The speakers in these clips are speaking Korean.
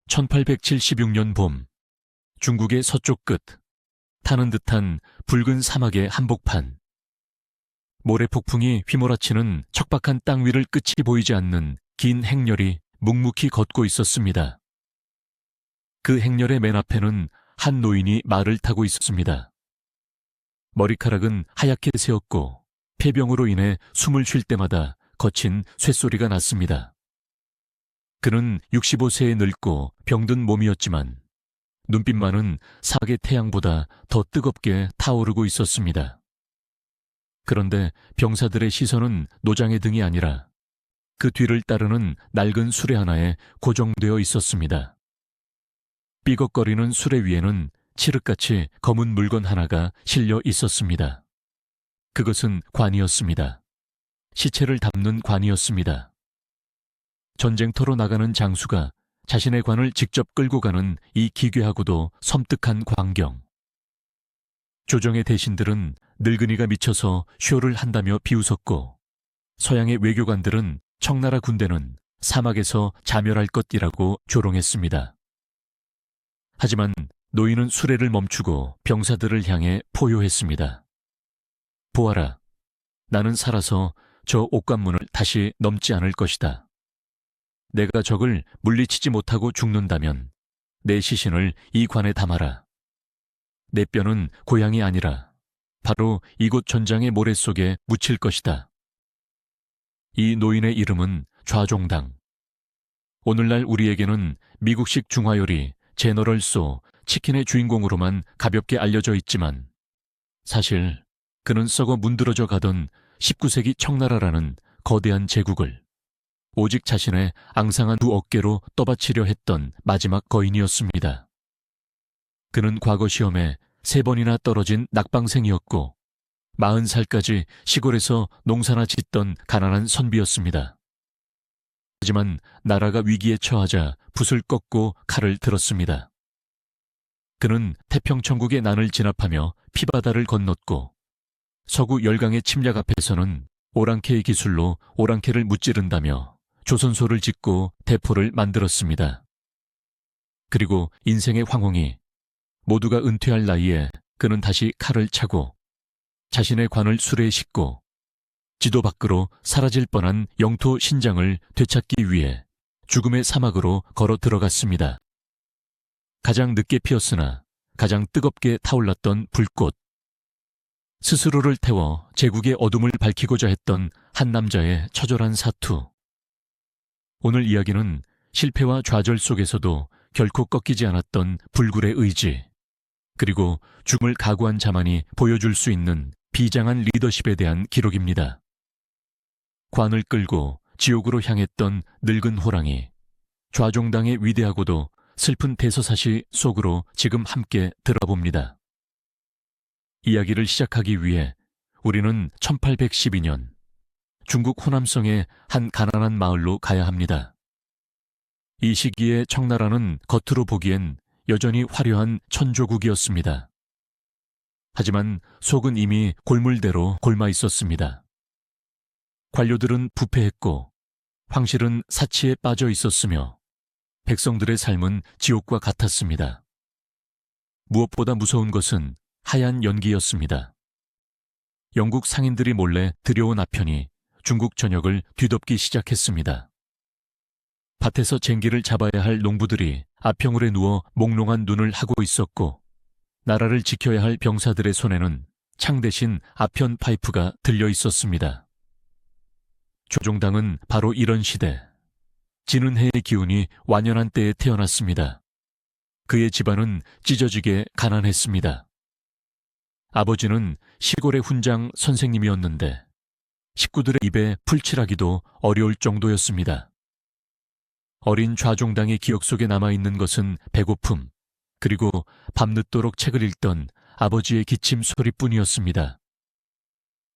1876년 봄, 중국의 서쪽 끝, 타는 듯한 붉은 사막의 한복판. 모래폭풍이 휘몰아치는 척박한 땅 위를 끝이 보이지 않는 긴 행렬이 묵묵히 걷고 있었습니다. 그 행렬의 맨 앞에는 한 노인이 말을 타고 있었습니다. 머리카락은 하얗게 새었고 폐병으로 인해 숨을 쉴 때마다 거친 쇳소리가 났습니다. 그는 65세에 늙고 병든 몸이었지만 눈빛만은 사계 태양보다 더 뜨겁게 타오르고 있었습니다. 그런데 병사들의 시선은 노장의 등이 아니라 그 뒤를 따르는 낡은 수레 하나에 고정되어 있었습니다. 삐걱거리는 수레 위에는 칠흑같이 검은 물건 하나가 실려 있었습니다. 그것은 관이었습니다. 시체를 담는 관이었습니다. 전쟁터로 나가는 장수가 자신의 관을 직접 끌고 가는 이 기괴하고도 섬뜩한 광경. 조정의 대신들은 늙은이가 미쳐서 쇼를 한다며 비웃었고, 서양의 외교관들은 청나라 군대는 사막에서 자멸할 것이라고 조롱했습니다. 하지만 노인은 수레를 멈추고 병사들을 향해 포효했습니다. 보아라, 나는 살아서 저 옥관문을 다시 넘지 않을 것이다. 내가 적을 물리치지 못하고 죽는다면 내 시신을 이 관에 담아라. 내 뼈는 고향이 아니라 바로 이곳 전장의 모래 속에 묻힐 것이다. 이 노인의 이름은 좌종당. 오늘날 우리에게는 미국식 중화요리 제너럴 소 치킨의 주인공으로만 가볍게 알려져 있지만 사실 그는 썩어 문드러져 가던 19세기 청나라라는 거대한 제국을 오직 자신의 앙상한 두 어깨로 떠받치려 했던 마지막 거인이었습니다. 그는 과거 시험에 3번이나 떨어진 낙방생이었고 40살까지 시골에서 농사나 짓던 가난한 선비였습니다. 하지만 나라가 위기에 처하자 붓을 꺾고 칼을 들었습니다. 그는 태평천국의 난을 진압하며 피바다를 건넜고 서구 열강의 침략 앞에서는 오랑캐의 기술로 오랑캐를 무찌른다며 조선소를 짓고 대포를 만들었습니다. 그리고 인생의 황홍이 모두가 은퇴할 나이에 그는 다시 칼을 차고 자신의 관을 수레에 싣고 지도 밖으로 사라질 뻔한 영토 신장을 되찾기 위해 죽음의 사막으로 걸어 들어갔습니다. 가장 늦게 피었으나 가장 뜨겁게 타올랐던 불꽃. 스스로를 태워 제국의 어둠을 밝히고자 했던 한 남자의 처절한 사투. 오늘 이야기는 실패와 좌절 속에서도 결코 꺾이지 않았던 불굴의 의지, 그리고 죽음을 각오한 자만이 보여줄 수 있는 비장한 리더십에 대한 기록입니다. 관을 끌고 지옥으로 향했던 늙은 호랑이, 좌종당의 위대하고도 슬픈 대서사시 속으로 지금 함께 들어봅니다. 이야기를 시작하기 위해 우리는 1812년 중국 호남성의 한 가난한 마을로 가야 합니다. 이 시기에 청나라는 겉으로 보기엔 여전히 화려한 천조국이었습니다. 하지만 속은 이미 골물대로 골마 있었습니다. 관료들은 부패했고 황실은 사치에 빠져 있었으며 백성들의 삶은 지옥과 같았습니다. 무엇보다 무서운 것은 하얀 연기였습니다. 영국 상인들이 몰래 들여온 아편이 중국 전역을 뒤덮기 시작했습니다. 밭에서 쟁기를 잡아야 할 농부들이 아평울에 누워 몽롱한 눈을 하고 있었고 나라를 지켜야 할 병사들의 손에는 창 대신 아편 파이프가 들려 있었습니다. 조종당은 바로 이런 시대, 지는 해의 기운이 완연한 때에 태어났습니다. 그의 집안은 찢어지게 가난했습니다. 아버지는 시골의 훈장 선생님이었는데 식구들의 입에 풀칠하기도 어려울 정도였습니다. 어린 좌종당의 기억 속에 남아있는 것은 배고픔, 그리고 밤늦도록 책을 읽던 아버지의 기침 소리뿐이었습니다.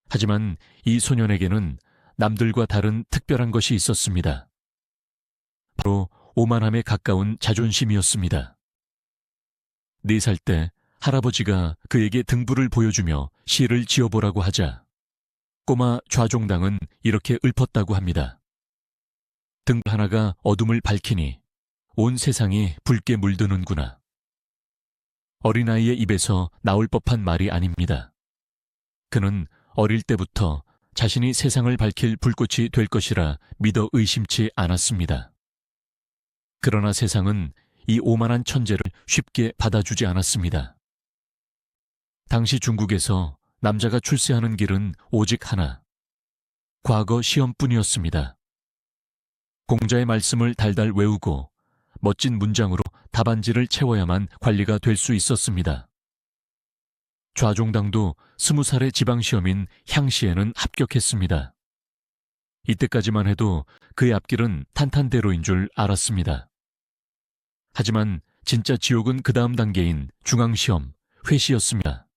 하지만 이 소년에게는 남들과 다른 특별한 것이 있었습니다. 바로 오만함에 가까운 자존심이었습니다. 4살 때 할아버지가 그에게 등불을 보여주며 시를 지어보라고 하자 꼬마 좌종당은 이렇게 읊었다고 합니다. 등불 하나가 어둠을 밝히니 온 세상이 붉게 물드는구나. 어린아이의 입에서 나올 법한 말이 아닙니다. 그는 어릴 때부터 자신이 세상을 밝힐 불꽃이 될 것이라 믿어 의심치 않았습니다. 그러나 세상은 이 오만한 천재를 쉽게 받아주지 않았습니다. 당시 중국에서 남자가 출세하는 길은 오직 하나, 과거 시험뿐이었습니다. 공자의 말씀을 달달 외우고 멋진 문장으로 답안지를 채워야만 관리가 될 수 있었습니다. 좌종당도 20살의 지방시험인 향시에는 합격했습니다. 이때까지만 해도 그의 앞길은 탄탄대로인 줄 알았습니다. 하지만 진짜 지옥은 그 다음 단계인 중앙시험, 회시였습니다.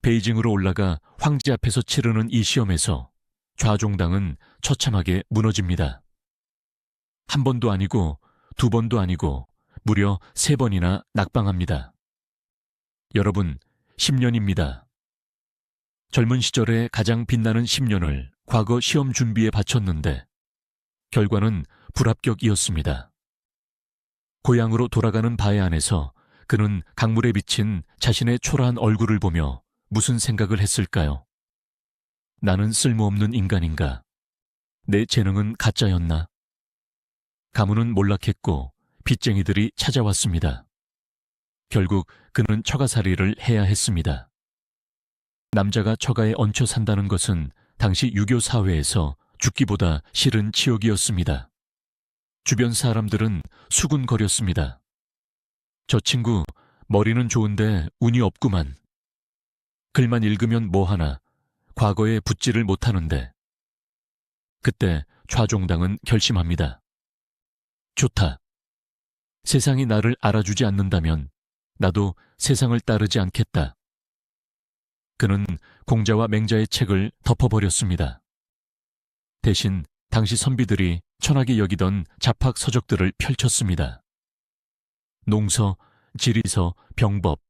베이징으로 올라가 황제 앞에서 치르는 이 시험에서 좌종당은 처참하게 무너집니다. 한 번도 아니고 두 번도 아니고 무려 3번이나 낙방합니다. 여러분, 10년입니다. 젊은 시절에 가장 빛나는 10년을 과거 시험 준비에 바쳤는데 결과는 불합격이었습니다. 고향으로 돌아가는 바에 안에서 그는 강물에 비친 자신의 초라한 얼굴을 보며 무슨 생각을 했을까요? 나는 쓸모없는 인간인가? 내 재능은 가짜였나? 가문은 몰락했고 빚쟁이들이 찾아왔습니다. 결국 그는 처가살이를 해야 했습니다. 남자가 처가에 얹혀 산다는 것은 당시 유교 사회에서 죽기보다 싫은 치욕이었습니다. 주변 사람들은 수군거렸습니다. 저 친구 머리는 좋은데 운이 없구만. 글만 읽으면 뭐하나 과거에 붙지를 못하는데. 그때 좌종당은 결심합니다. 좋다. 세상이 나를 알아주지 않는다면 나도 세상을 따르지 않겠다. 그는 공자와 맹자의 책을 덮어버렸습니다. 대신 당시 선비들이 천하게 여기던 잡학 서적들을 펼쳤습니다. 농서, 지리서, 병법.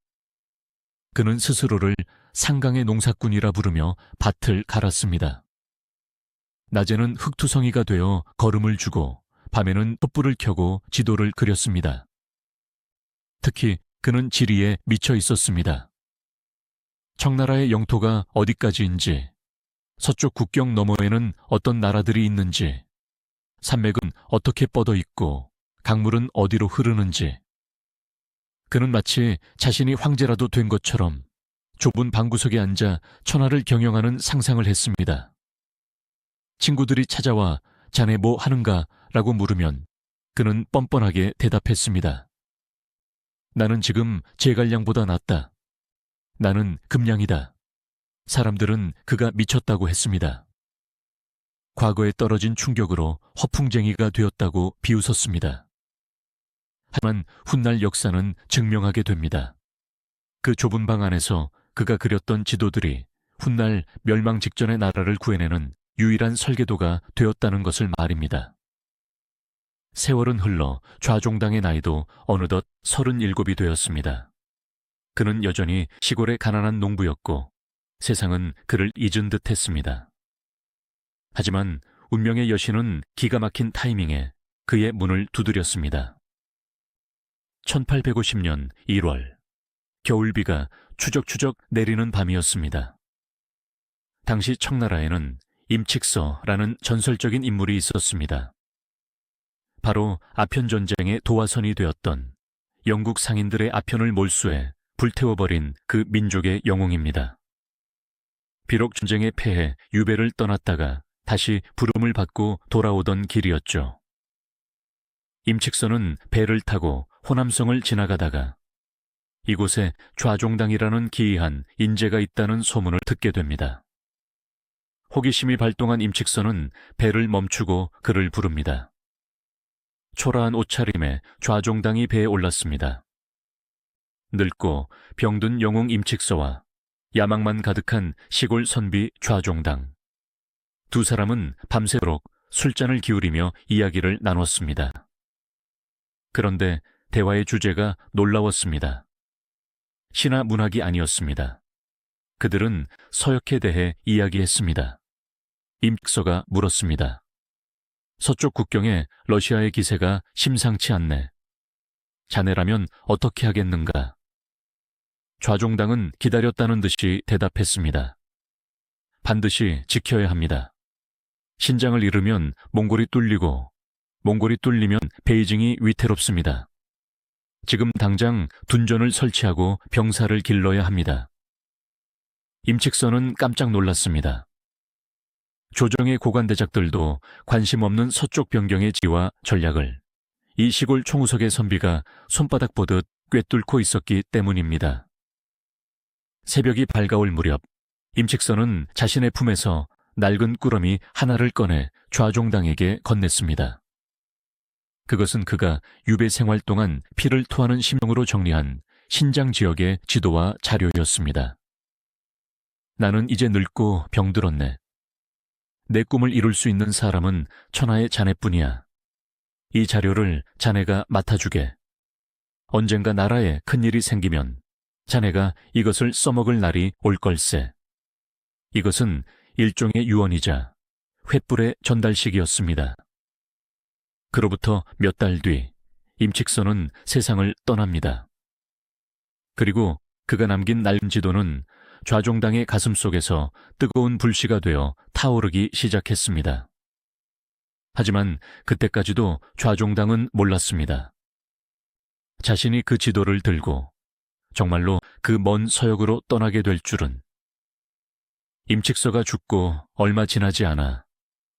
그는 스스로를 상강의 농사꾼이라 부르며 밭을 갈았습니다. 낮에는 흙투성이가 되어 걸음을 주고 밤에는 촛불을 켜고 지도를 그렸습니다. 특히 그는 지리에 미쳐 있었습니다. 청나라의 영토가 어디까지인지, 서쪽 국경 너머에는 어떤 나라들이 있는지, 산맥은 어떻게 뻗어 있고 강물은 어디로 흐르는지. 그는 마치 자신이 황제라도 된 것처럼 좁은 방구석에 앉아 천하를 경영하는 상상을 했습니다. 친구들이 찾아와 자네 뭐 하는가? 라고 물으면 그는 뻔뻔하게 대답했습니다. 나는 지금 제갈량보다 낫다. 나는 금량이다. 사람들은 그가 미쳤다고 했습니다. 과거에 떨어진 충격으로 허풍쟁이가 되었다고 비웃었습니다. 하지만 훗날 역사는 증명하게 됩니다. 그 좁은 방 안에서 그가 그렸던 지도들이 훗날 멸망 직전의 나라를 구해내는 유일한 설계도가 되었다는 것을 말입니다. 세월은 흘러 좌종당의 나이도 어느덧 37이 되었습니다. 그는 여전히 시골의 가난한 농부였고 세상은 그를 잊은 듯 했습니다. 하지만 운명의 여신은 기가 막힌 타이밍에 그의 문을 두드렸습니다. 1850년 1월, 겨울비가 추적추적 내리는 밤이었습니다. 당시 청나라에는 임칙서라는 전설적인 인물이 있었습니다. 바로 아편전쟁의 도화선이 되었던 영국 상인들의 아편을 몰수해 불태워버린 그 민족의 영웅입니다. 비록 전쟁에 패해 유배를 떠났다가 다시 부름을 받고 돌아오던 길이었죠. 임칙서는 배를 타고 호남성을 지나가다가 이곳에 좌종당이라는 기이한 인재가 있다는 소문을 듣게 됩니다. 호기심이 발동한 임칙서는 배를 멈추고 그를 부릅니다. 초라한 옷차림에 좌종당이 배에 올랐습니다. 늙고 병든 영웅 임칙서와 야망만 가득한 시골 선비 좌종당. 두 사람은 밤새도록 술잔을 기울이며 이야기를 나눴습니다. 그런데 대화의 주제가 놀라웠습니다. 시나 문학이 아니었습니다. 그들은 서역에 대해 이야기했습니다. 임칙서가 물었습니다. 서쪽 국경에 러시아의 기세가 심상치 않네. 자네라면 어떻게 하겠는가? 좌종당은 기다렸다는 듯이 대답했습니다. 반드시 지켜야 합니다. 신장을 잃으면 몽골이 뚫리고, 몽골이 뚫리면 베이징이 위태롭습니다. 지금 당장 둔전을 설치하고 병사를 길러야 합니다. 임칙선은 깜짝 놀랐습니다. 조정의 고관대작들도 관심 없는 서쪽 변경의 지와 전략을 이 시골 총우석의 선비가 손바닥 보듯 꿰뚫고 있었기 때문입니다. 새벽이 밝아올 무렵 임칙선은 자신의 품에서 낡은 꾸러미 하나를 꺼내 좌종당에게 건넸습니다. 그것은 그가 유배 생활 동안 피를 토하는 심령으로 정리한 신장 지역의 지도와 자료였습니다. 나는 이제 늙고 병들었네. 내 꿈을 이룰 수 있는 사람은 천하의 자네뿐이야. 이 자료를 자네가 맡아주게. 언젠가 나라에 큰일이 생기면 자네가 이것을 써먹을 날이 올 걸세. 이것은 일종의 유언이자 횃불의 전달식이었습니다. 그로부터 몇 달 뒤 임칙선은 세상을 떠납니다. 그리고 그가 남긴 낡은 지도는 좌종당의 가슴속에서 뜨거운 불씨가 되어 타오르기 시작했습니다. 하지만 그때까지도 좌종당은 몰랐습니다. 자신이 그 지도를 들고 정말로 그 먼 서역으로 떠나게 될 줄은. 임칙서가 죽고 얼마 지나지 않아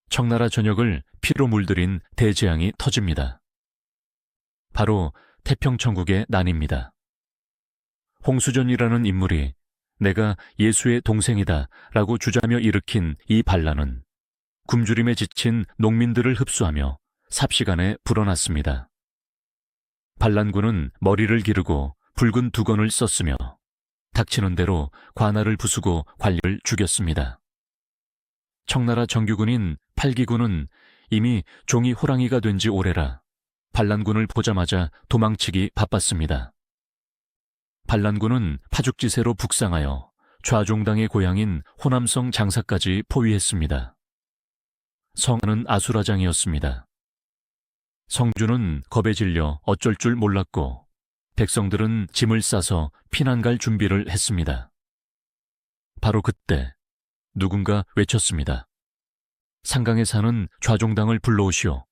청나라 전역을 피로 물들인 대재앙이 터집니다. 바로 태평천국의 난입니다. 홍수전이라는 인물이 내가 예수의 동생이다 라고 주자며 일으킨 이 반란은 굶주림에 지친 농민들을 흡수하며 삽시간에 불어났습니다. 반란군은 머리를 기르고 붉은 두건을 썼으며 닥치는 대로 관할을 부수고 관리를 죽였습니다. 청나라 정규군인 팔기군은 이미 종이 호랑이가 된 지 오래라 반란군을 보자마자 도망치기 바빴습니다. 반란군은 파죽지세로 북상하여 좌종당의 고향인 호남성 장사까지 포위했습니다. 성은 아수라장이었습니다. 성주는 겁에 질려 어쩔 줄 몰랐고 백성들은 짐을 싸서 피난 갈 준비를 했습니다. 바로 그때 누군가 외쳤습니다. 상강에 사는 좌종당을 불러오시오.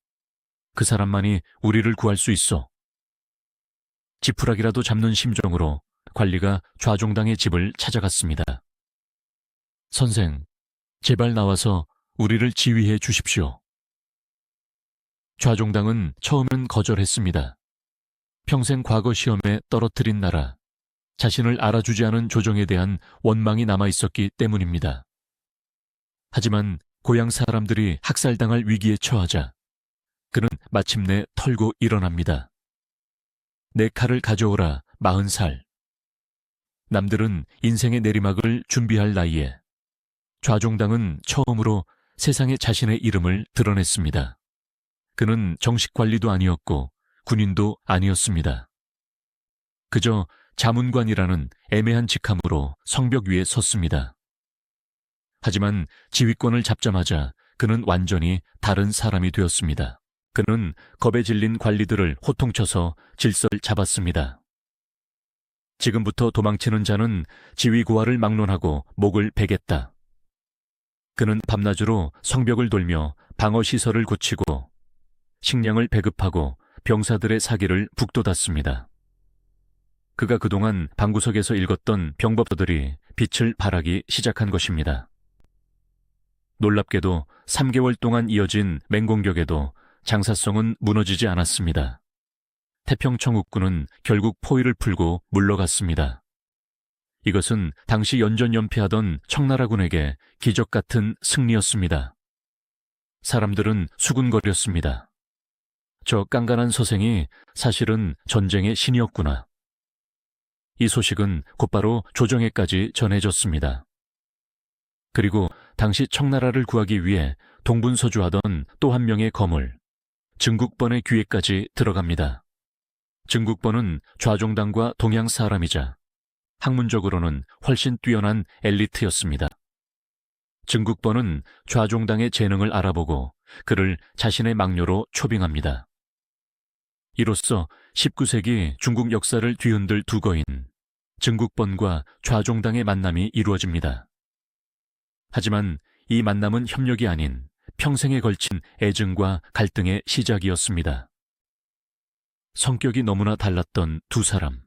그 사람만이 우리를 구할 수 있어. 지푸라기라도 잡는 심정으로 관리가 좌종당의 집을 찾아갔습니다. 선생, 제발 나와서 우리를 지휘해 주십시오. 좌종당은 처음엔 거절했습니다. 평생 과거 시험에 떨어뜨린 나라, 자신을 알아주지 않은 조정에 대한 원망이 남아있었기 때문입니다. 하지만 고향 사람들이 학살당할 위기에 처하자 그는 마침내 털고 일어납니다. 내 칼을 가져오라 40살. 남들은 인생의 내리막을 준비할 나이에 좌종당은 처음으로 세상에 자신의 이름을 드러냈습니다. 그는 정식 관리도 아니었고 군인도 아니었습니다. 그저 자문관이라는 애매한 직함으로 성벽 위에 섰습니다. 하지만 지휘권을 잡자마자 그는 완전히 다른 사람이 되었습니다. 그는 겁에 질린 관리들을 호통쳐서 질서를 잡았습니다. 지금부터 도망치는 자는 지휘고하를 막론하고 목을 베겠다. 그는 밤낮으로 성벽을 돌며 방어시설을 고치고 식량을 배급하고 병사들의 사기를 북돋았습니다. 그가 그동안 방구석에서 읽었던 병법서들이 빛을 발하기 시작한 것입니다. 놀랍게도 3개월 동안 이어진 맹공격에도 장사성은 무너지지 않았습니다. 태평천국군은 결국 포위를 풀고 물러갔습니다. 이것은 당시 연전연패하던 청나라군에게 기적 같은 승리였습니다. 사람들은 수군거렸습니다. 저 깐깐한 서생이 사실은 전쟁의 신이었구나. 이 소식은 곧바로 조정에까지 전해졌습니다. 그리고 당시 청나라를 구하기 위해 동분서주하던 또 한 명의 거물, 증국번의 귀에까지 들어갑니다. 증국번은 좌종당과 동양 사람이자 학문적으로는 훨씬 뛰어난 엘리트였습니다. 증국본은 좌종당의 재능을 알아보고 그를 자신의 막료로 초빙합니다. 이로써 19세기 중국 역사를 뒤흔들 두 거인 증국본과 좌종당의 만남이 이루어집니다. 하지만 이 만남은 협력이 아닌 평생에 걸친 애증과 갈등의 시작이었습니다. 성격이 너무나 달랐던 두 사람,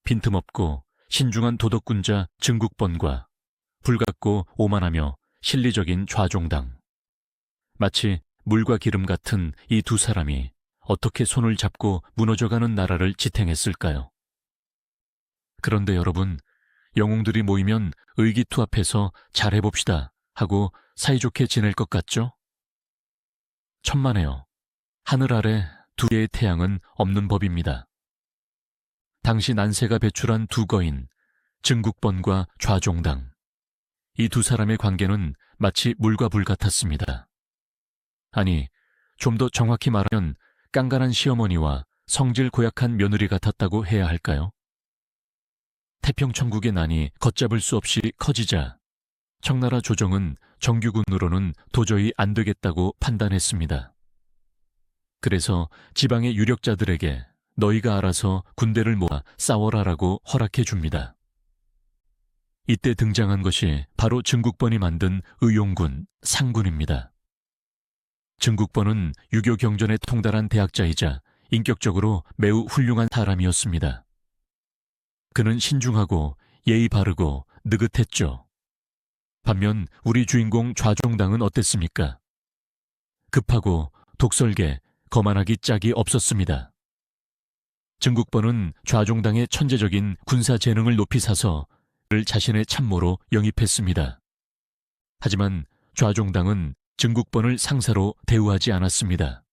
빈틈없고 신중한 도덕군자 증국본과 불같고 오만하며 실리적인 좌종당. 마치 물과 기름 같은 이 두 사람이 어떻게 손을 잡고 무너져가는 나라를 지탱했을까요? 그런데 여러분, 영웅들이 모이면 의기투합해서 잘해봅시다 하고 사이좋게 지낼 것 같죠? 천만에요. 하늘 아래 두 개의 태양은 없는 법입니다. 당시 난세가 배출한 두 거인, 증국본과 좌종당. 이 두 사람의 관계는 마치 물과 불 같았습니다. 아니, 좀 더 정확히 말하면 깐깐한 시어머니와 성질 고약한 며느리 같았다고 해야 할까요? 태평천국의 난이 걷잡을 수 없이 커지자 청나라 조정은 정규군으로는 도저히 안 되겠다고 판단했습니다. 그래서 지방의 유력자들에게 너희가 알아서 군대를 모아 싸워라라고 허락해 줍니다. 이때 등장한 것이 바로 증국본이 만든 의용군, 상군입니다. 증국본은 유교 경전에 통달한 대학자이자 인격적으로 매우 훌륭한 사람이었습니다. 그는 신중하고 예의 바르고 느긋했죠. 반면 우리 주인공 좌종당은 어땠습니까? 급하고 독설계, 거만하기 짝이 없었습니다. 증국본은 좌종당의 천재적인 군사 재능을 높이 사서 그를 자신의 참모로 영입했습니다. 하지만 좌종당은 증국본을 상사로 대우하지 않았습니다.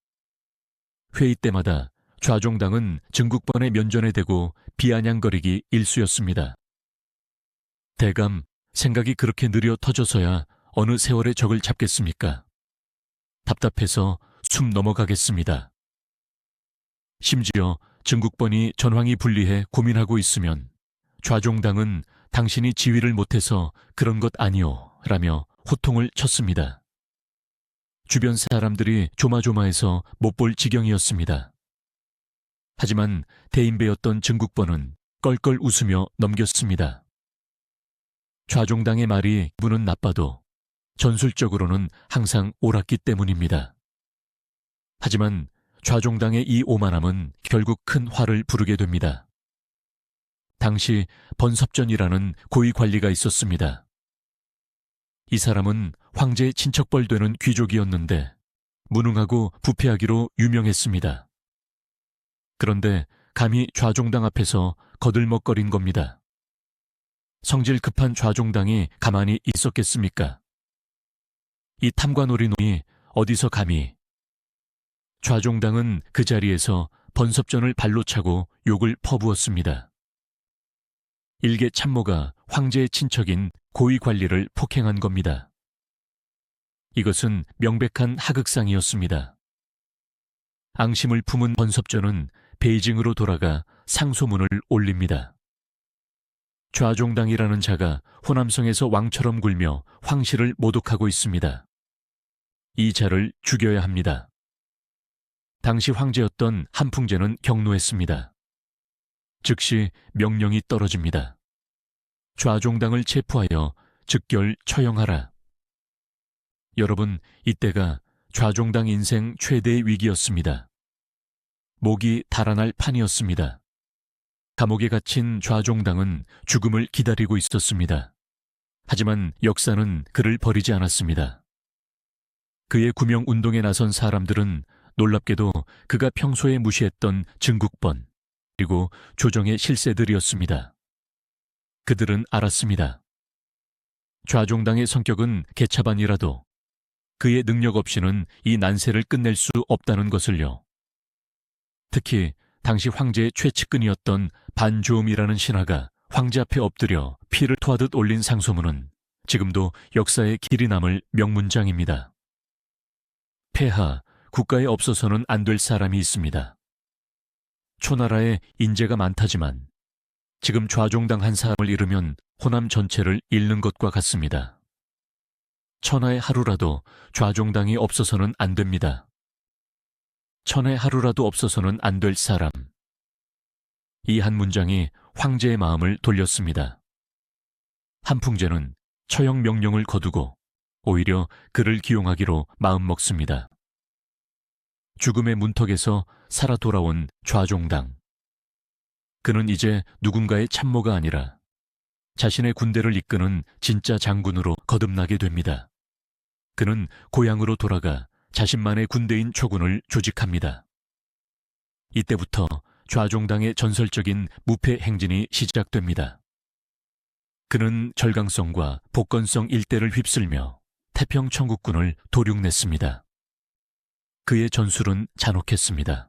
회의 때마다 좌종당은 증국본의 면전에 대고 비아냥거리기 일쑤였습니다. 대감, 생각이 그렇게 느려 터져서야 어느 세월의 적을 잡겠습니까? 답답해서 숨 넘어가겠습니다. 심지어 증국본이 전황이 불리해 고민하고 있으면 좌종당은 당신이 지휘를 못해서 그런 것 아니오 라며 호통을 쳤습니다. 주변 사람들이 조마조마해서 못 볼 지경이었습니다. 하지만 대인배였던 증국본은 껄껄 웃으며 넘겼습니다. 좌종당의 말이 기분은 나빠도 전술적으로는 항상 옳았기 때문입니다. 하지만 좌종당의 이 오만함은 결국 큰 화를 부르게 됩니다. 당시 번섭전이라는 고위 관리가 있었습니다. 이 사람은 황제의 친척벌 되는 귀족이었는데 무능하고 부패하기로 유명했습니다. 그런데 감히 좌종당 앞에서 거들먹거린 겁니다. 성질 급한 좌종당이 가만히 있었겠습니까? 이 탐관오리 놈이 어디서 감히. 좌종당은 그 자리에서 번섭전을 발로 차고 욕을 퍼부었습니다. 일개 참모가 황제의 친척인 고위 관리를 폭행한 겁니다. 이것은 명백한 하극상이었습니다. 앙심을 품은 번섭전은 베이징으로 돌아가 상소문을 올립니다. 좌종당이라는 자가 호남성에서 왕처럼 굴며 황실을 모독하고 있습니다. 이 자를 죽여야 합니다. 당시 황제였던 한풍제는 격노했습니다. 즉시 명령이 떨어집니다. 좌종당을 체포하여 즉결 처형하라. 여러분, 이때가 좌종당 인생 최대의 위기였습니다. 목이 달아날 판이었습니다. 감옥에 갇힌 좌종당은 죽음을 기다리고 있었습니다. 하지만 역사는 그를 버리지 않았습니다. 그의 구명운동에 나선 사람들은 놀랍게도 그가 평소에 무시했던 증국본 그리고 조정의 실세들이었습니다. 그들은 알았습니다. 좌종당의 성격은 개차반이라도 그의 능력 없이는 이 난세를 끝낼 수 없다는 것을요. 특히 당시 황제의 최측근이었던 반주음이라는 신하가 황제 앞에 엎드려 피를 토하듯 올린 상소문은 지금도 역사에 길이 남을 명문장입니다. 폐하, 국가에 없어서는 안 될 사람이 있습니다. 초나라에 인재가 많다지만 지금 좌종당 한 사람을 잃으면 호남 전체를 잃는 것과 같습니다. 천하의 하루라도 좌종당이 없어서는 안 됩니다. 천의 하루라도 없어서는 안 될 사람. 이 한 문장이 황제의 마음을 돌렸습니다. 한풍제는 처형 명령을 거두고 오히려 그를 기용하기로 마음먹습니다. 죽음의 문턱에서 살아 돌아온 좌종당. 그는 이제 누군가의 참모가 아니라 자신의 군대를 이끄는 진짜 장군으로 거듭나게 됩니다. 그는 고향으로 돌아가 자신만의 군대인 초군을 조직합니다. 이때부터 좌종당의 전설적인 무패 행진이 시작됩니다. 그는 절강성과 복건성 일대를 휩쓸며 태평천국군을 도륙냈습니다. 그의 전술은 잔혹했습니다.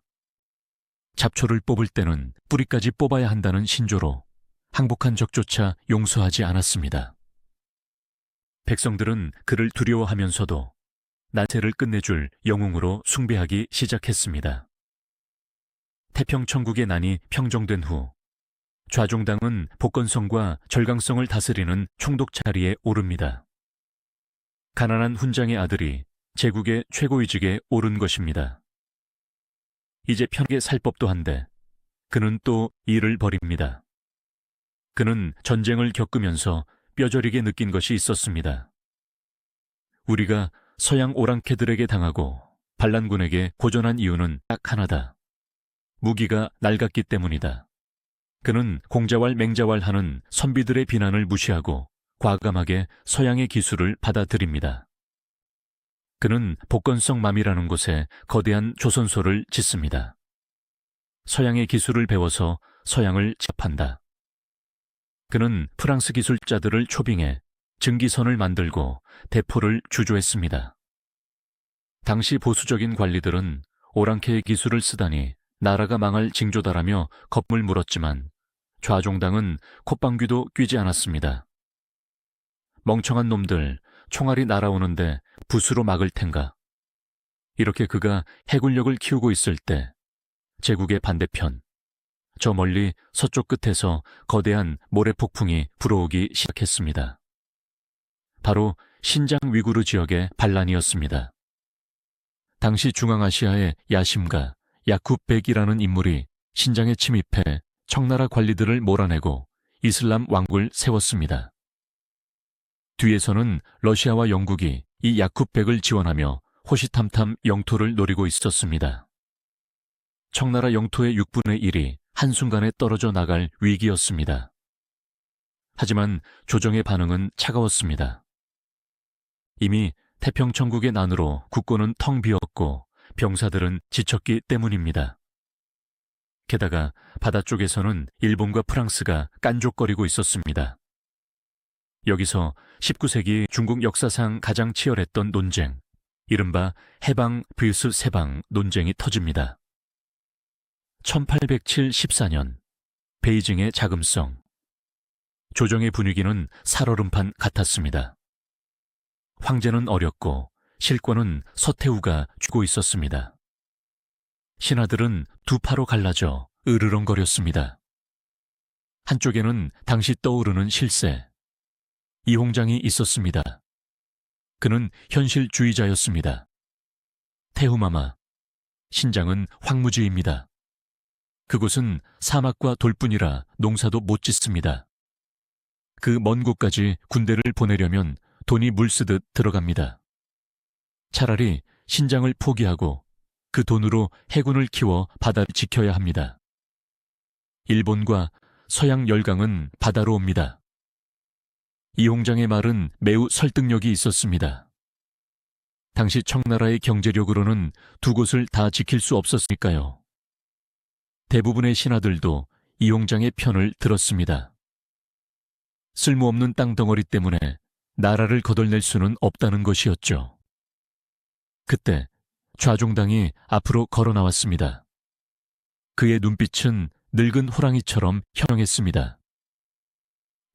잡초를 뽑을 때는 뿌리까지 뽑아야 한다는 신조로 항복한 적조차 용서하지 않았습니다. 백성들은 그를 두려워하면서도 나체를 끝내줄 영웅으로 숭배하기 시작했습니다. 태평천국의 난이 평정된 후 좌종당은 복건성과 절강성을 다스리는 총독 자리에 오릅니다. 가난한 훈장의 아들이 제국의 최고위직에 오른 것입니다. 이제 편하게 살 법도 한데 그는 또 일을 벌입니다. 그는 전쟁을 겪으면서 뼈저리게 느낀 것이 있었습니다. 우리가 서양 오랑캐들에게 당하고 반란군에게 고전한 이유는 딱 하나다. 무기가 낡았기 때문이다. 그는 공자왈 맹자왈하는 선비들의 비난을 무시하고 과감하게 서양의 기술을 받아들입니다. 그는 복건성맘이라는 곳에 거대한 조선소를 짓습니다. 서양의 기술을 배워서 서양을 제압한다. 그는 프랑스 기술자들을 초빙해 증기선을 만들고 대포를 주조했습니다. 당시 보수적인 관리들은 오랑캐의 기술을 쓰다니 나라가 망할 징조다라며 겁을 물었지만 좌종당은 콧방귀도 뀌지 않았습니다. 멍청한 놈들, 총알이 날아오는데 붓으로 막을 텐가. 이렇게 그가 해군력을 키우고 있을 때 제국의 반대편, 저 멀리 서쪽 끝에서 거대한 모래폭풍이 불어오기 시작했습니다. 바로 신장 위구르 지역의 반란이었습니다. 당시 중앙아시아의 야심가 야쿱백이라는 인물이 신장에 침입해 청나라 관리들을 몰아내고 이슬람 왕국을 세웠습니다. 뒤에서는 러시아와 영국이 이 야쿱백을 지원하며 호시탐탐 영토를 노리고 있었습니다. 청나라 영토의 6분의 1이 한순간에 떨어져 나갈 위기였습니다. 하지만 조정의 반응은 차가웠습니다. 이미 태평천국의 난으로 국고는 텅 비었고 병사들은 지쳤기 때문입니다. 게다가 바다 쪽에서는 일본과 프랑스가 깐족거리고 있었습니다. 여기서 19세기 중국 역사상 가장 치열했던 논쟁, 이른바 해방 vs 세방 논쟁이 터집니다. 1807-14년 베이징의 자금성. 조정의 분위기는 살얼음판 같았습니다. 황제는 어렸고 실권은 서태후가 쥐고 있었습니다. 신하들은 두 파로 갈라져 으르렁거렸습니다. 한쪽에는 당시 떠오르는 실세, 이홍장이 있었습니다. 그는 현실주의자였습니다. 태후마마, 신장은 황무지입니다. 그곳은 사막과 돌뿐이라 농사도 못 짓습니다. 그 먼 곳까지 군대를 보내려면 돈이 물쓰듯 들어갑니다. 차라리 신장을 포기하고 그 돈으로 해군을 키워 바다를 지켜야 합니다. 일본과 서양 열강은 바다로 옵니다. 이홍장의 말은 매우 설득력이 있었습니다. 당시 청나라의 경제력으로는 두 곳을 다 지킬 수 없었으니까요. 대부분의 신하들도 이홍장의 편을 들었습니다. 쓸모없는 땅덩어리 때문에 나라를 거덜낼 수는 없다는 것이었죠. 그때 좌종당이 앞으로 걸어 나왔습니다. 그의 눈빛은 늙은 호랑이처럼 현명했습니다.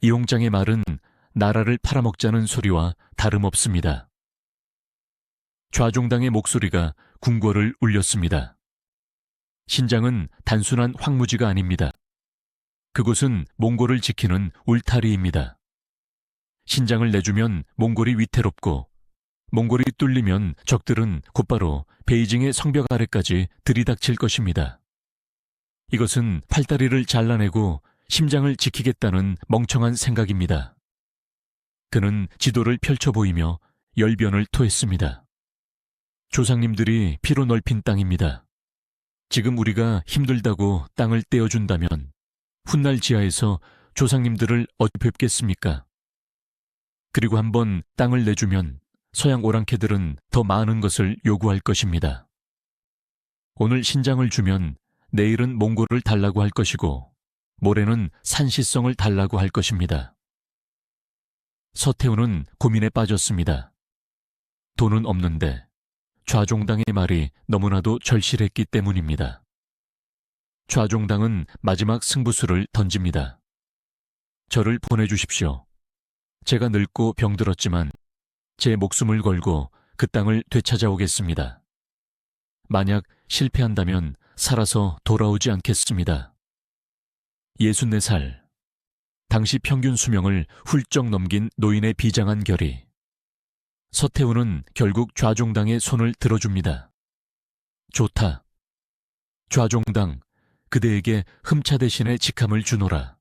이홍장의 말은 나라를 팔아먹자는 소리와 다름없습니다. 좌종당의 목소리가 궁궐을 울렸습니다. 신장은 단순한 황무지가 아닙니다. 그곳은 몽골을 지키는 울타리입니다. 신장을 내주면 몽골이 위태롭고 몽골이 뚫리면 적들은 곧바로 베이징의 성벽 아래까지 들이닥칠 것입니다. 이것은 팔다리를 잘라내고 심장을 지키겠다는 멍청한 생각입니다. 그는 지도를 펼쳐 보이며 열변을 토했습니다. 조상님들이 피로 넓힌 땅입니다. 지금 우리가 힘들다고 땅을 떼어준다면 훗날 지하에서 조상님들을 어디 뵙겠습니까? 그리고 한번 땅을 내주면 서양 오랑캐들은 더 많은 것을 요구할 것입니다. 오늘 신장을 주면 내일은 몽골을 달라고 할 것이고 모레는 산시성을 달라고 할 것입니다. 서태후는 고민에 빠졌습니다. 돈은 없는데 좌종당의 말이 너무나도 절실했기 때문입니다. 좌종당은 마지막 승부수를 던집니다. 저를 보내주십시오. 제가 늙고 병들었지만 제 목숨을 걸고 그 땅을 되찾아오겠습니다. 만약 실패한다면 살아서 돌아오지 않겠습니다. 64살. 당시 평균 수명을 훌쩍 넘긴 노인의 비장한 결의. 서태후는 결국 좌종당의 손을 들어줍니다. 좋다. 좌종당, 그대에게 흠차 대신에 직함을 주노라.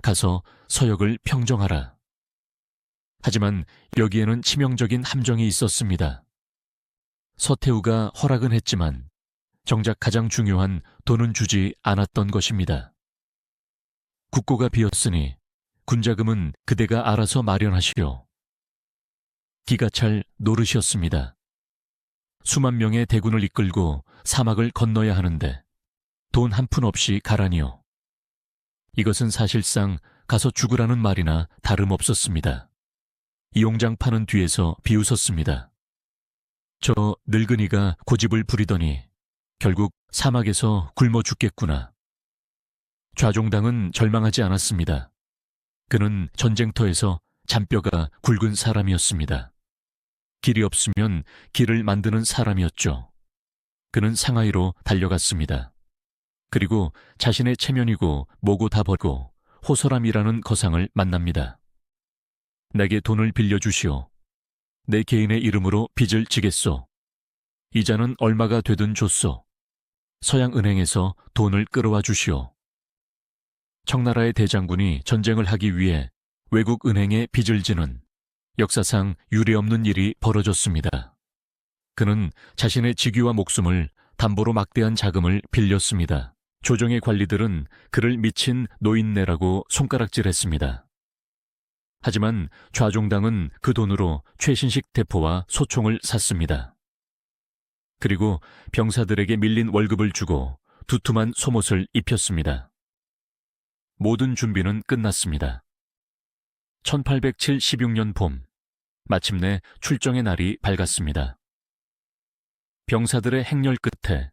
가서 서역을 평정하라. 하지만 여기에는 치명적인 함정이 있었습니다. 서태후가 허락은 했지만 정작 가장 중요한 돈은 주지 않았던 것입니다. 국고가 비었으니 군자금은 그대가 알아서 마련하시오. 기가 찰 노릇이었습니다. 수만 명의 대군을 이끌고 사막을 건너야 하는데 돈 한 푼 없이 가라니요. 이것은 사실상 가서 죽으라는 말이나 다름없었습니다. 이용장 파는 뒤에서 비웃었습니다. 저 늙은이가 고집을 부리더니 결국 사막에서 굶어 죽겠구나. 좌종당은 절망하지 않았습니다. 그는 전쟁터에서 잔뼈가 굵은 사람이었습니다. 길이 없으면 길을 만드는 사람이었죠. 그는 상하이로 달려갔습니다. 그리고 자신의 체면이고 뭐고 다 버리고 호소람이라는 거상을 만납니다. 내게 돈을 빌려주시오. 내 개인의 이름으로 빚을 지겠소. 이자는 얼마가 되든 줬소. 서양은행에서 돈을 끌어와 주시오. 청나라의 대장군이 전쟁을 하기 위해 외국 은행에 빚을 지는 역사상 유례없는 일이 벌어졌습니다. 그는 자신의 직위와 목숨을 담보로 막대한 자금을 빌렸습니다. 조정의 관리들은 그를 미친 노인네라고 손가락질했습니다. 하지만 좌종당은 그 돈으로 최신식 대포와 소총을 샀습니다. 그리고 병사들에게 밀린 월급을 주고 두툼한 속옷을 입혔습니다. 모든 준비는 끝났습니다. 1876년 봄, 마침내 출정의 날이 밝았습니다. 병사들의 행렬 끝에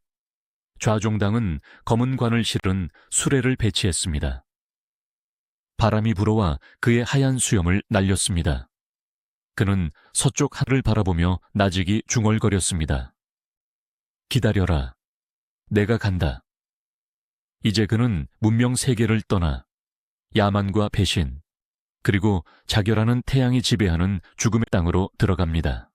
좌종당은 검은 관을 실은 수레를 배치했습니다. 바람이 불어와 그의 하얀 수염을 날렸습니다. 그는 서쪽 하늘을 바라보며 나직이 중얼거렸습니다. 기다려라. 내가 간다. 이제 그는 문명 세계를 떠나 야만과 배신, 그리고 자결하는 태양이 지배하는 죽음의 땅으로 들어갑니다.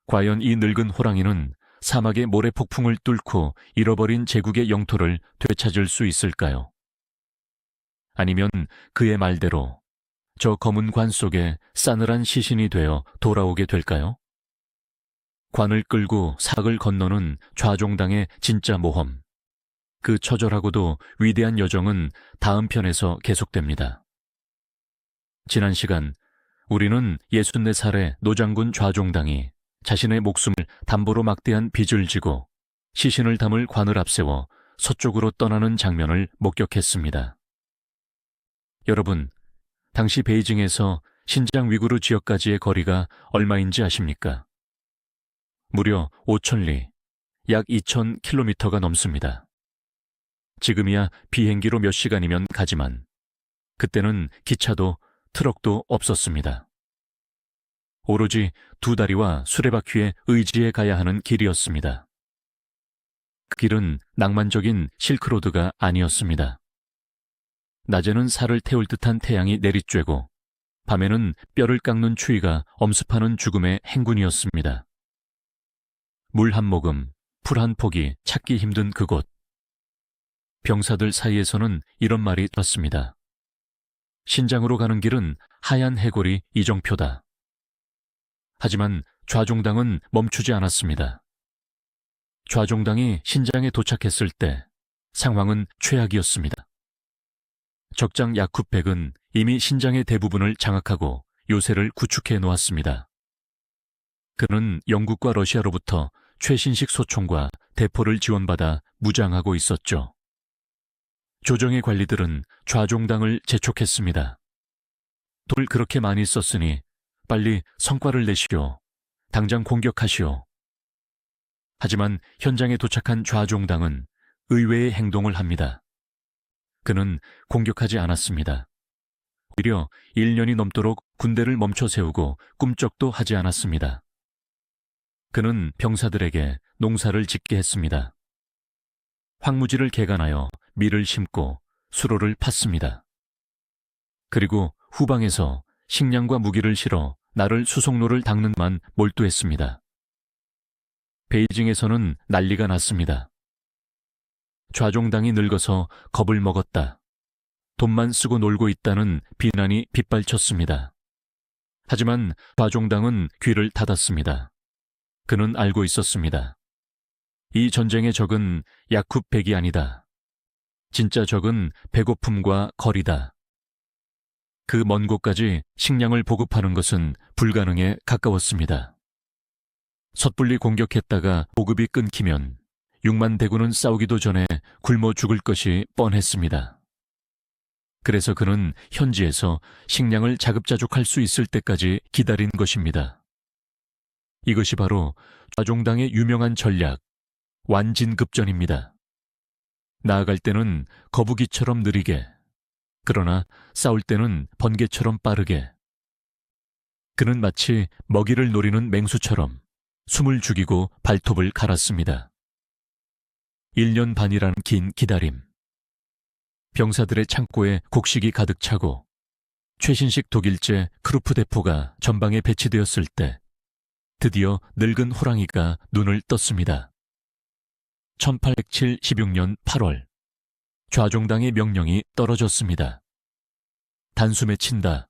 과연 이 늙은 호랑이는 사막의 모래폭풍을 뚫고 잃어버린 제국의 영토를 되찾을 수 있을까요? 아니면 그의 말대로 저 검은 관 속에 싸늘한 시신이 되어 돌아오게 될까요? 관을 끌고 사각을 건너는 좌종당의 진짜 모험. 그 처절하고도 위대한 여정은 다음 편에서 계속됩니다. 지난 시간 우리는 64살의 노장군 좌종당이 자신의 목숨을 담보로 막대한 빚을 지고 시신을 담을 관을 앞세워 서쪽으로 떠나는 장면을 목격했습니다. 여러분, 당시 베이징에서 신장 위구르 지역까지의 거리가 얼마인지 아십니까? 무려 5,000리, 약 2,000km가 넘습니다. 지금이야 비행기로 몇 시간이면 가지만 그때는 기차도 트럭도 없었습니다. 오로지 두 다리와 수레바퀴에 의지해 가야 하는 길이었습니다. 그 길은 낭만적인 실크로드가 아니었습니다. 낮에는 살을 태울 듯한 태양이 내리쬐고 밤에는 뼈를 깎는 추위가 엄습하는 죽음의 행군이었습니다. 물 한 모금, 풀 한 포기 찾기 힘든 그곳. 병사들 사이에서는 이런 말이 돌았습니다. 신장으로 가는 길은 하얀 해골이 이정표다. 하지만 좌종당은 멈추지 않았습니다. 좌종당이 신장에 도착했을 때 상황은 최악이었습니다. 적장 야쿠백은 이미 신장의 대부분을 장악하고 요새를 구축해 놓았습니다. 그는 영국과 러시아로부터 최신식 소총과 대포를 지원받아 무장하고 있었죠. 조정의 관리들은 좌종당을 재촉했습니다. 돈을 그렇게 많이 썼으니 빨리 성과를 내시오. 당장 공격하시오. 하지만 현장에 도착한 좌종당은 의외의 행동을 합니다. 그는 공격하지 않았습니다. 오히려 1년이 넘도록 군대를 멈춰 세우고 꿈쩍도 하지 않았습니다. 그는 병사들에게 농사를 짓게 했습니다. 황무지를 개간하여 밀을 심고 수로를 팠습니다. 그리고 후방에서 식량과 무기를 실어 나를 수송로를 닦는만 몰두했습니다. 베이징에서는 난리가 났습니다. 좌종당이 늙어서 겁을 먹었다. 돈만 쓰고 놀고 있다는 비난이 빗발쳤습니다. 하지만 좌종당은 귀를 닫았습니다. 그는 알고 있었습니다. 이 전쟁의 적은 야쿠백이 아니다. 진짜 적은 배고픔과 거리다. 그 먼 곳까지 식량을 보급하는 것은 불가능에 가까웠습니다. 섣불리 공격했다가 보급이 끊기면 6만 대군은 싸우기도 전에 굶어 죽을 것이 뻔했습니다. 그래서 그는 현지에서 식량을 자급자족할 수 있을 때까지 기다린 것입니다. 이것이 바로 좌종당의 유명한 전략, 완진급전입니다. 나아갈 때는 거북이처럼 느리게, 그러나 싸울 때는 번개처럼 빠르게. 그는 마치 먹이를 노리는 맹수처럼 숨을 죽이고 발톱을 갈았습니다. 1년 반이란 긴 기다림. 병사들의 창고에 곡식이 가득 차고 최신식 독일제 크루프 대포가 전방에 배치되었을 때 드디어 늙은 호랑이가 눈을 떴습니다. 1876년 8월 좌종당의 명령이 떨어졌습니다. 단숨에 친다.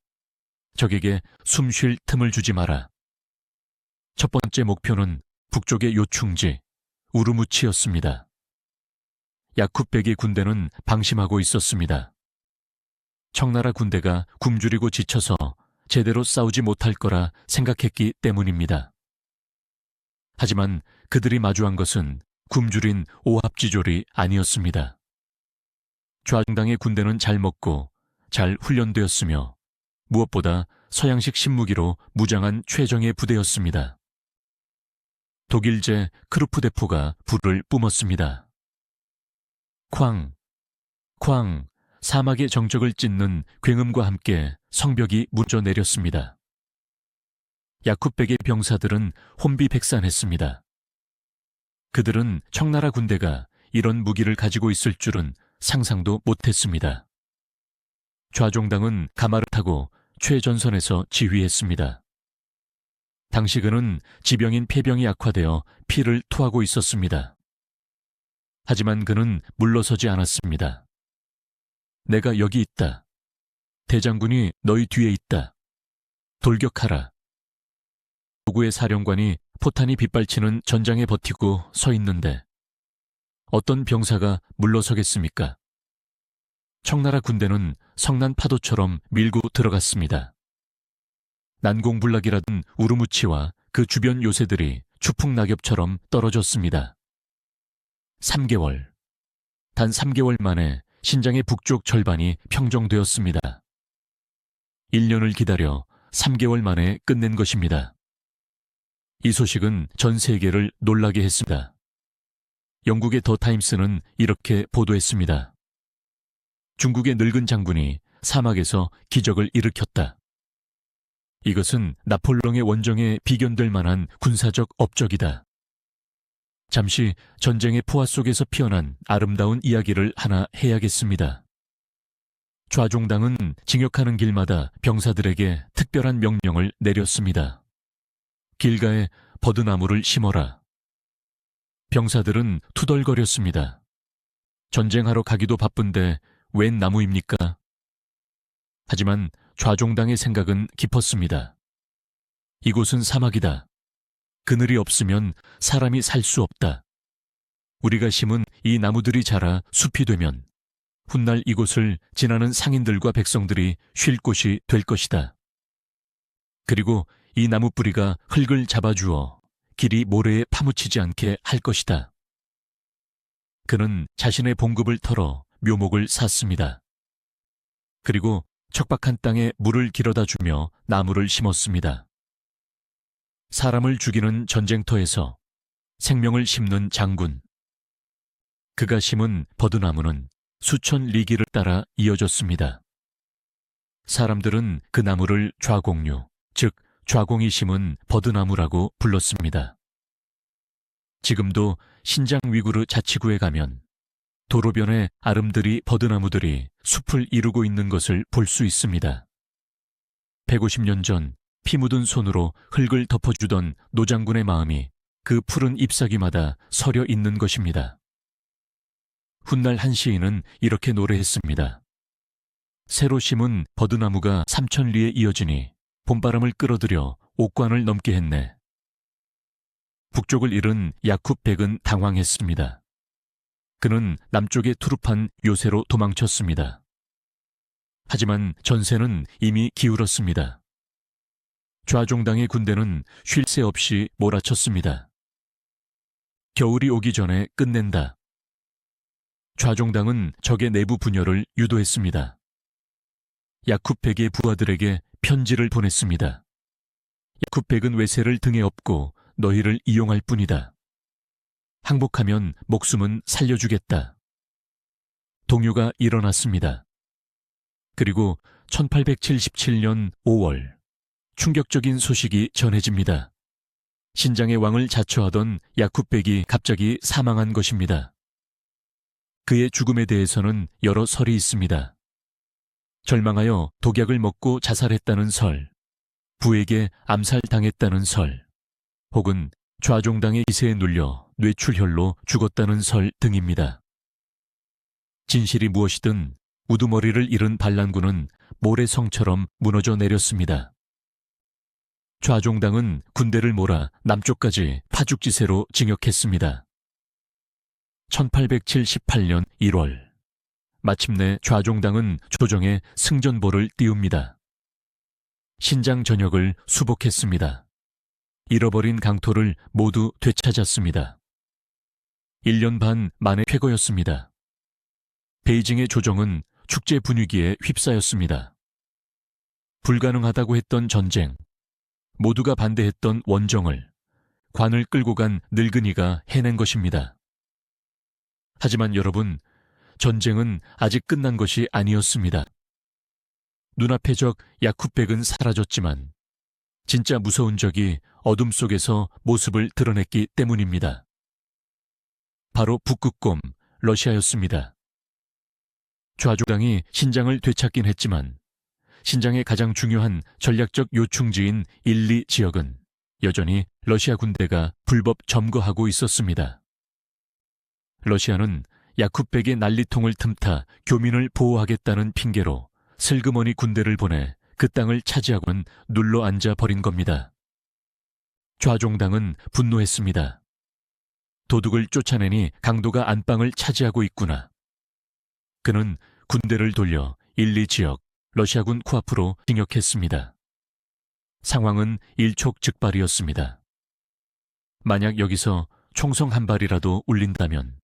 적에게 숨 쉴 틈을 주지 마라. 첫 번째 목표는 북쪽의 요충지 우르무치였습니다. 야쿠백의 군대는 방심하고 있었습니다. 청나라 군대가 굶주리고 지쳐서 제대로 싸우지 못할 거라 생각했기 때문입니다. 하지만 그들이 마주한 것은 굶주린 오합지졸이 아니었습니다. 좌종당의 군대는 잘 먹고 잘 훈련되었으며 무엇보다 서양식 신무기로 무장한 최정예 부대였습니다. 독일제 크루프 대포가 불을 뿜었습니다. 쾅, 쾅, 사막의 정적을 찢는 굉음과 함께 성벽이 무너져 내렸습니다. 야쿠백의 병사들은 혼비백산했습니다. 그들은 청나라 군대가 이런 무기를 가지고 있을 줄은 상상도 못했습니다. 좌종당은 가마를 타고 최전선에서 지휘했습니다. 당시 그는 지병인 폐병이 악화되어 피를 토하고 있었습니다. 하지만 그는 물러서지 않았습니다. 내가 여기 있다. 대장군이 너희 뒤에 있다. 돌격하라. 도구의 사령관이 포탄이 빗발치는 전장에 버티고 서 있는데 어떤 병사가 물러서겠습니까? 청나라 군대는 성난 파도처럼 밀고 들어갔습니다. 난공불락이라던 우르무치와 그 주변 요새들이 추풍낙엽처럼 떨어졌습니다. 3개월. 단 3개월 만에 신장의 북쪽 절반이 평정되었습니다. 1년을 기다려 3개월 만에 끝낸 것입니다. 이 소식은 전 세계를 놀라게 했습니다. 영국의 더 타임스는 이렇게 보도했습니다. 중국의 늙은 장군이 사막에서 기적을 일으켰다. 이것은 나폴레옹의 원정에 비견될 만한 군사적 업적이다. 잠시 전쟁의 포화 속에서 피어난 아름다운 이야기를 하나 해야겠습니다. 좌종당은 징역하는 길마다 병사들에게 특별한 명령을 내렸습니다. 길가에 버드나무를 심어라. 병사들은 투덜거렸습니다. 전쟁하러 가기도 바쁜데 웬 나무입니까? 하지만 좌종당의 생각은 깊었습니다. 이곳은 사막이다. 그늘이 없으면 사람이 살 수 없다. 우리가 심은 이 나무들이 자라 숲이 되면 훗날 이곳을 지나는 상인들과 백성들이 쉴 곳이 될 것이다. 그리고 이 나무 뿌리가 흙을 잡아주어 길이 모래에 파묻히지 않게 할 것이다. 그는 자신의 봉급을 털어 묘목을 샀습니다. 그리고 척박한 땅에 물을 길어다 주며 나무를 심었습니다. 사람을 죽이는 전쟁터에서 생명을 심는 장군. 그가 심은 버드나무는 수천 리기를 따라 이어졌습니다. 사람들은 그 나무를 좌공류, 즉 좌공이 심은 버드나무라고 불렀습니다. 지금도 신장 위구르 자치구에 가면 도로변에 아름드리 버드나무들이 숲을 이루고 있는 것을 볼 수 있습니다. 150년 전 피 묻은 손으로 흙을 덮어주던 노장군의 마음이 그 푸른 잎사귀마다 서려 있는 것입니다. 훗날 한 시인은 이렇게 노래했습니다. 새로 심은 버드나무가 3000리에 이어지니 봄바람을 끌어들여 옥관을 넘게 했네. 북쪽을 잃은 야쿱백은 당황했습니다. 그는 남쪽의 투르판 요새로 도망쳤습니다. 하지만 전세는 이미 기울었습니다. 좌종당의 군대는 쉴 새 없이 몰아쳤습니다. 겨울이 오기 전에 끝낸다. 좌종당은 적의 내부 분열을 유도했습니다. 야쿱백의 부하들에게 편지를 보냈습니다. 야쿱백은 외세를 등에 업고 너희를 이용할 뿐이다. 항복하면 목숨은 살려주겠다. 동요가 일어났습니다. 그리고 1877년 5월 충격적인 소식이 전해집니다. 신장의 왕을 자처하던 야쿱백이 갑자기 사망한 것입니다. 그의 죽음에 대해서는 여러 설이 있습니다. 절망하여 독약을 먹고 자살했다는 설, 부에게 암살당했다는 설, 혹은 좌종당의 기세에 눌려 뇌출혈로 죽었다는 설 등입니다. 진실이 무엇이든 우두머리를 잃은 반란군은 모래성처럼 무너져 내렸습니다. 좌종당은 군대를 몰아 남쪽까지 파죽지세로 징역했습니다. 1878년 1월 마침내 좌종당은 조정에 승전보를 띄웁니다. 신장 전역을 수복했습니다. 잃어버린 강토를 모두 되찾았습니다. 1년 반 만에 쾌거였습니다. 베이징의 조정은 축제 분위기에 휩싸였습니다. 불가능하다고 했던 전쟁, 모두가 반대했던 원정을 관을 끌고 간 늙은이가 해낸 것입니다. 하지만 여러분, 전쟁은 아직 끝난 것이 아니었습니다. 눈앞의 적 야쿱백은 사라졌지만 진짜 무서운 적이 어둠 속에서 모습을 드러냈기 때문입니다. 바로 북극곰 러시아였습니다. 좌종당이 신장을 되찾긴 했지만 신장의 가장 중요한 전략적 요충지인 1, 2 지역은 여전히 러시아 군대가 불법 점거하고 있었습니다. 러시아는 야쿱백의 난리통을 틈타 교민을 보호하겠다는 핑계로 슬그머니 군대를 보내 그 땅을 차지하고는 눌러앉아 버린 겁니다. 좌종당은 분노했습니다. 도둑을 쫓아내니 강도가 안방을 차지하고 있구나. 그는 군대를 돌려 1, 2 지역 러시아군 코앞으로 징역했습니다. 상황은 일촉즉발이었습니다. 만약 여기서 총성 한 발이라도 울린다면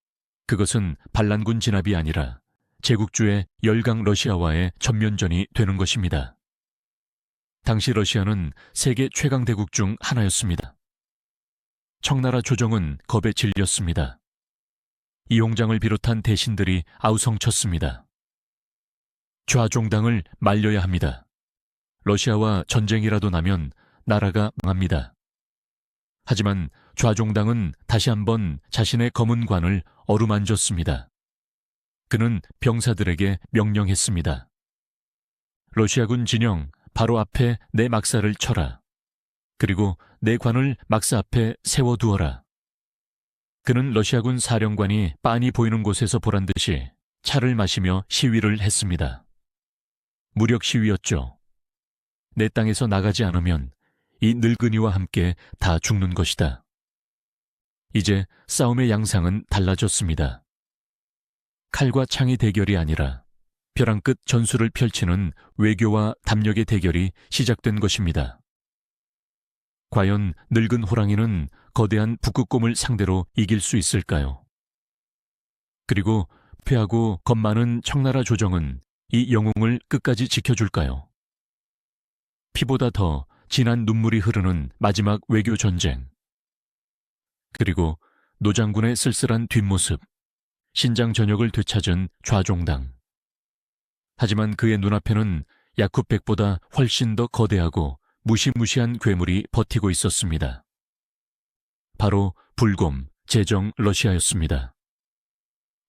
그것은 반란군 진압이 아니라 제국주의 열강 러시아와의 전면전이 되는 것입니다. 당시 러시아는 세계 최강 대국 중 하나였습니다. 청나라 조정은 겁에 질렸습니다. 이용장을 비롯한 대신들이 아우성쳤습니다. 좌종당을 말려야 합니다. 러시아와 전쟁이라도 나면 나라가 망합니다. 하지만 좌종당은 다시 한번 자신의 검은 관을 어루만졌습니다. 그는 병사들에게 명령했습니다. 러시아군 진영 바로 앞에 내 막사를 쳐라. 그리고 내 관을 막사 앞에 세워두어라. 그는 러시아군 사령관이 빤히 보이는 곳에서 보란 듯이 차를 마시며 시위를 했습니다. 무력 시위였죠. 내 땅에서 나가지 않으면 이 늙은이와 함께 다 죽는 것이다. 이제 싸움의 양상은 달라졌습니다. 칼과 창의 대결이 아니라 벼랑 끝 전술을 펼치는 외교와 담력의 대결이 시작된 것입니다. 과연 늙은 호랑이는 거대한 북극곰을 상대로 이길 수 있을까요? 그리고 패하고 겁 많은 청나라 조정은 이 영웅을 끝까지 지켜줄까요? 피보다 더 진한 눈물이 흐르는 마지막 외교 전쟁. 그리고 노장군의 쓸쓸한 뒷모습, 신장 전역을 되찾은 좌종당. 하지만 그의 눈앞에는 야쿠백보다 훨씬 더 거대하고 무시무시한 괴물이 버티고 있었습니다. 바로 불곰, 제정 러시아였습니다.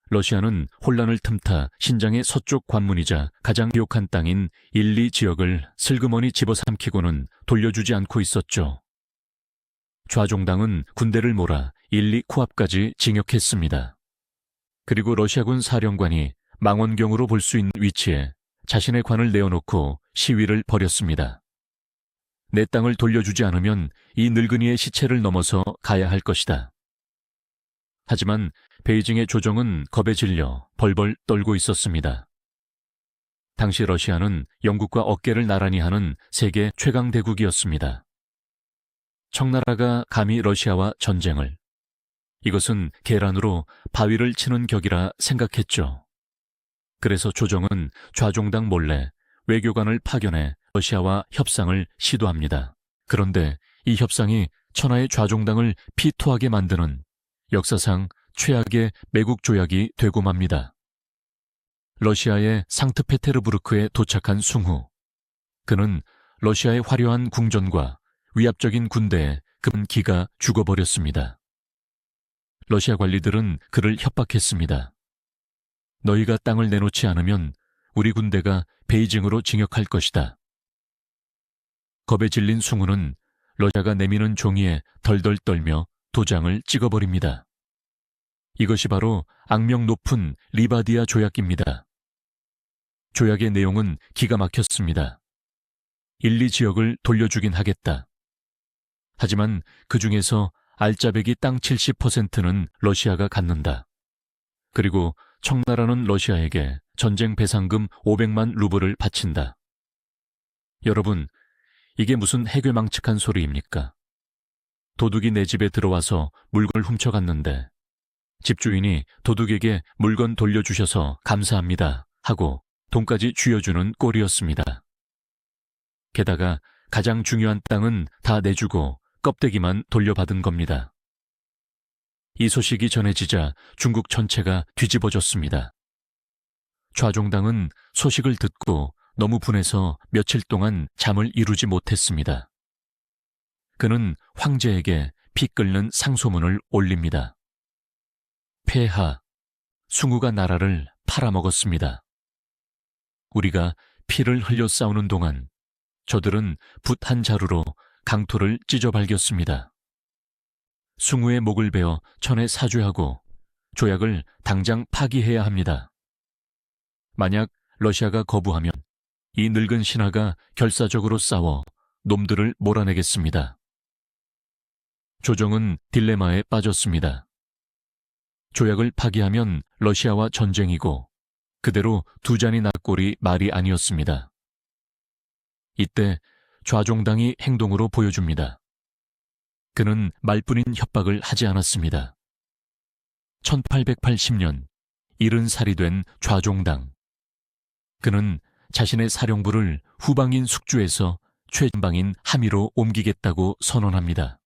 러시아는 혼란을 틈타 신장의 서쪽 관문이자 가장 비옥한 땅인 1, 2 지역을 슬그머니 집어삼키고는 돌려주지 않고 있었죠. 좌종당은 군대를 몰아 1, 2 코앞까지 진격했습니다. 그리고 러시아군 사령관이 망원경으로 볼 수 있는 위치에 자신의 관을 내어놓고 시위를 벌였습니다. 내 땅을 돌려주지 않으면 이 늙은이의 시체를 넘어서 가야 할 것이다. 하지만 베이징의 조정은 겁에 질려 벌벌 떨고 있었습니다. 당시 러시아는 영국과 어깨를 나란히 하는 세계 최강 대국이었습니다. 청나라가 감히 러시아와 전쟁을, 이것은 계란으로 바위를 치는 격이라 생각했죠. 그래서 조정은 좌종당 몰래 외교관을 파견해 러시아와 협상을 시도합니다. 그런데 이 협상이 천하의 좌종당을 피토하게 만드는 역사상 최악의 매국 조약이 되고 맙니다. 러시아의 상트페테르부르크에 도착한 숭후. 그는 러시아의 화려한 궁전과 위압적인 군대에 금 기가 죽어버렸습니다. 러시아 관리들은 그를 협박했습니다. 너희가 땅을 내놓지 않으면 우리 군대가 베이징으로 진격할 것이다. 겁에 질린 숭후는 러시아가 내미는 종이에 덜덜 떨며 도장을 찍어버립니다. 이것이 바로 악명 높은 리바디아 조약입니다. 조약의 내용은 기가 막혔습니다. 1, 2 지역을 돌려주긴 하겠다. 하지만 그 중에서 알짜배기 땅 70%는 러시아가 갖는다. 그리고 청나라는 러시아에게 전쟁 배상금 500만 루블을 바친다. 여러분, 이게 무슨 해괴망측한 소리입니까? 도둑이 내 집에 들어와서 물건을 훔쳐갔는데 집주인이 도둑에게 물건 돌려주셔서 감사합니다 하고 돈까지 쥐어주는 꼴이었습니다. 게다가 가장 중요한 땅은 다 내주고 껍데기만 돌려받은 겁니다. 이 소식이 전해지자 중국 전체가 뒤집어졌습니다. 좌종당은 소식을 듣고 너무 분해서 며칠 동안 잠을 이루지 못했습니다. 그는 황제에게 피 끓는 상소문을 올립니다. 폐하, 숭후가 나라를 팔아먹었습니다. 우리가 피를 흘려 싸우는 동안 저들은 붓 한 자루로 강토를 찢어발겼습니다. 숭후의 목을 베어 천에 사죄하고 조약을 당장 파기해야 합니다. 만약 러시아가 거부하면 이 늙은 신하가 결사적으로 싸워 놈들을 몰아내겠습니다. 조정은 딜레마에 빠졌습니다. 조약을 파기하면 러시아와 전쟁이고 그대로 두 잔이 낙골이 말이 아니었습니다. 이때 좌종당이 행동으로 보여줍니다. 그는 말뿐인 협박을 하지 않았습니다. 1880년 70살이 된 좌종당. 그는 자신의 사령부를 후방인 숙주에서 최전방인 하미로 옮기겠다고 선언합니다.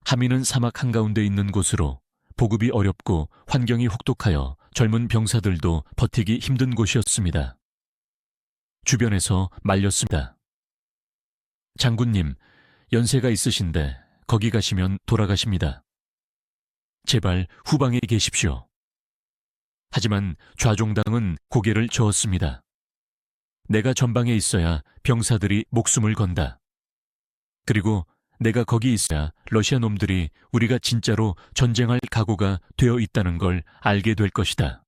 하미는 사막 한가운데 있는 곳으로 보급이 어렵고 환경이 혹독하여 젊은 병사들도 버티기 힘든 곳이었습니다. 주변에서 말렸습니다. 장군님, 연세가 있으신데 거기 가시면 돌아가십니다. 제발 후방에 계십시오. 하지만 좌종당은 고개를 저었습니다. 내가 전방에 있어야 병사들이 목숨을 건다. 그리고 내가 거기 있어야 러시아 놈들이 우리가 진짜로 전쟁할 각오가 되어 있다는 걸 알게 될 것이다.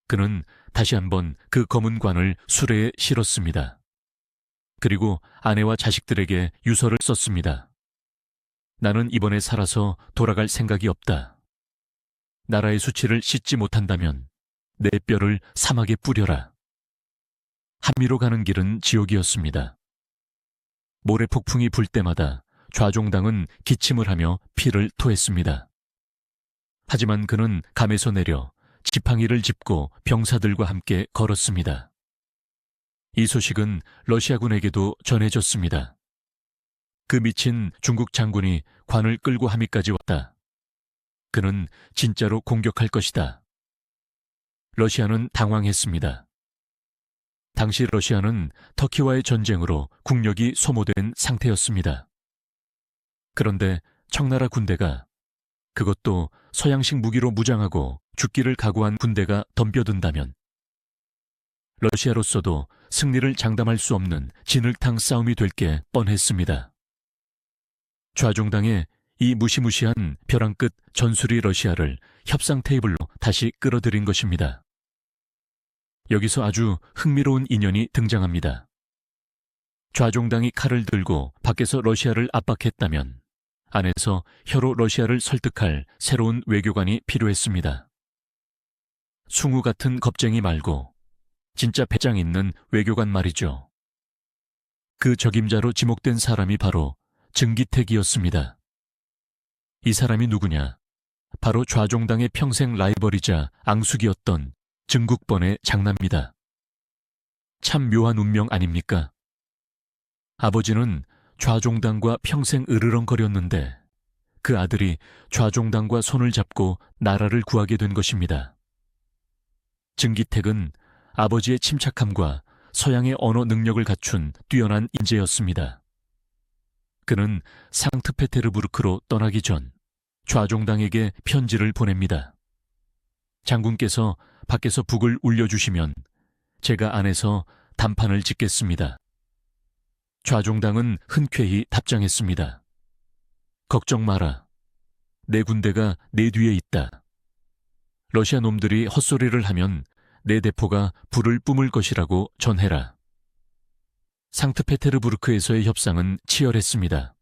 그는 다시 한번 그 검은 관을 수레에 실었습니다. 그리고 아내와 자식들에게 유서를 썼습니다. 나는 이번에 살아서 돌아갈 생각이 없다. 나라의 수치를 씻지 못한다면 내 뼈를 사막에 뿌려라. 한미로 가는 길은 지옥이었습니다. 모래 폭풍이 불 때마다 좌종당은 기침을 하며 피를 토했습니다. 하지만 그는 감에서 내려 지팡이를 짚고 병사들과 함께 걸었습니다. 이 소식은 러시아군에게도 전해졌습니다. 그 미친 중국 장군이 관을 끌고 함이까지 왔다. 그는 진짜로 공격할 것이다. 러시아는 당황했습니다. 당시 러시아는 터키와의 전쟁으로 국력이 소모된 상태였습니다. 그런데 청나라 군대가, 그것도 서양식 무기로 무장하고 죽기를 각오한 군대가 덤벼든다면 러시아로서도 승리를 장담할 수 없는 진흙탕 싸움이 될 게 뻔했습니다. 좌종당의 이 무시무시한 벼랑 끝 전술이 러시아를 협상 테이블로 다시 끌어들인 것입니다. 여기서 아주 흥미로운 인연이 등장합니다. 좌종당이 칼을 들고 밖에서 러시아를 압박했다면 안에서 혀로 러시아를 설득할 새로운 외교관이 필요했습니다. 숭우 같은 겁쟁이 말고 진짜 배짱 있는 외교관 말이죠. 그 적임자로 지목된 사람이 바로 증기택이었습니다. 이 사람이 누구냐? 바로 좌종당의 평생 라이벌이자 앙숙이었던 증국번의 장남입니다. 참 묘한 운명 아닙니까? 아버지는 좌종당과 평생 으르렁거렸는데 그 아들이 좌종당과 손을 잡고 나라를 구하게 된 것입니다. 증기택은 아버지의 침착함과 서양의 언어 능력을 갖춘 뛰어난 인재였습니다. 그는 상트페테르부르크로 떠나기 전 좌종당에게 편지를 보냅니다. 장군께서 밖에서 북을 울려주시면 제가 안에서 단판을 짓겠습니다. 좌종당은 흔쾌히 답장했습니다. 걱정 마라. 내 군대가 내 뒤에 있다. 러시아 놈들이 헛소리를 하면 내 대포가 불을 뿜을 것이라고 전해라. 상트페테르부르크에서의 협상은 치열했습니다.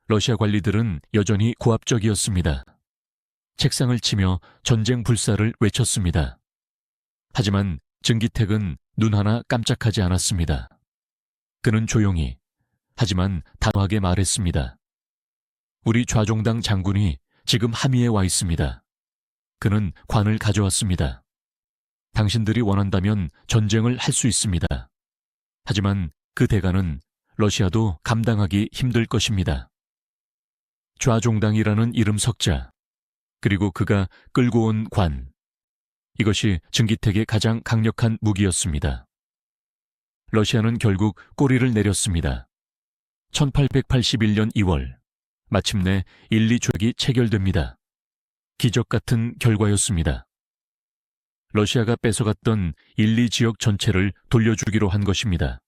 러시아 관리들은 여전히 고압적이었습니다. 책상을 치며 전쟁 불사를 외쳤습니다. 하지만 증기택은 눈 하나 깜짝하지 않았습니다. 그는 조용히, 하지만 단호하게 말했습니다. 우리 좌종당 장군이 지금 함의에 와 있습니다. 그는 관을 가져왔습니다. 당신들이 원한다면 전쟁을 할 수 있습니다. 하지만 그 대가는 러시아도 감당하기 힘들 것입니다. 좌종당이라는 이름 석자, 그리고 그가 끌고 온 관, 이것이 증기택의 가장 강력한 무기였습니다. 러시아는 결국 꼬리를 내렸습니다. 1881년 2월, 마침내 1, 2조약이 체결됩니다. 기적 같은 결과였습니다. 러시아가 뺏어갔던 1, 2지역 전체를 돌려주기로 한 것입니다.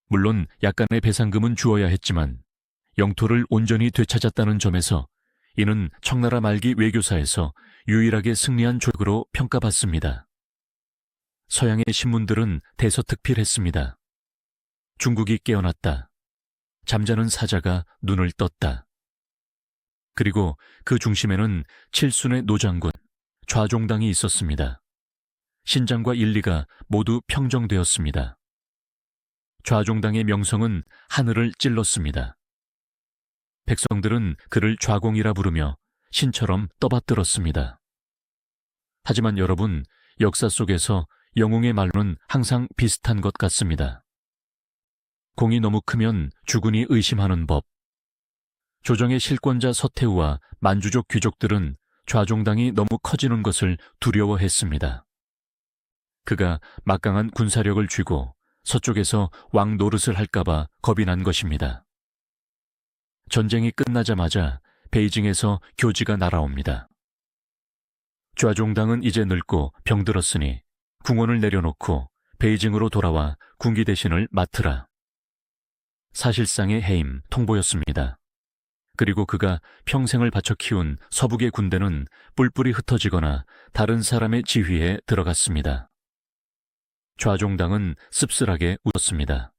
물론 약간의 배상금은 주어야 했지만 영토를 온전히 되찾았다는 점에서 이는 청나라 말기 외교사에서 유일하게 승리한 조약으로 평가받습니다. 서양의 신문들은 대서특필했습니다. 중국이 깨어났다. 잠자는 사자가 눈을 떴다. 그리고 그 중심에는 칠순의 노장군, 좌종당이 있었습니다. 신장과 인리가 모두 평정되었습니다. 좌종당의 명성은 하늘을 찔렀습니다. 백성들은 그를 좌공이라 부르며 신처럼 떠받들었습니다. 하지만 여러분, 역사 속에서 영웅의 말로는 항상 비슷한 것 같습니다. 공이 너무 크면 주군이 의심하는 법. 조정의 실권자 서태후와 만주족 귀족들은 좌종당이 너무 커지는 것을 두려워했습니다. 그가 막강한 군사력을 쥐고 서쪽에서 왕 노릇을 할까봐 겁이 난 것입니다. 전쟁이 끝나자마자 베이징에서 교지가 날아옵니다. 좌종당은 이제 늙고 병들었으니 궁원을 내려놓고 베이징으로 돌아와 군기 대신을 맡으라. 사실상의 해임, 통보였습니다. 그리고 그가 평생을 바쳐 키운 서북의 군대는 뿔뿔이 흩어지거나 다른 사람의 지휘에 들어갔습니다. 좌종당은 씁쓸하게 웃었습니다.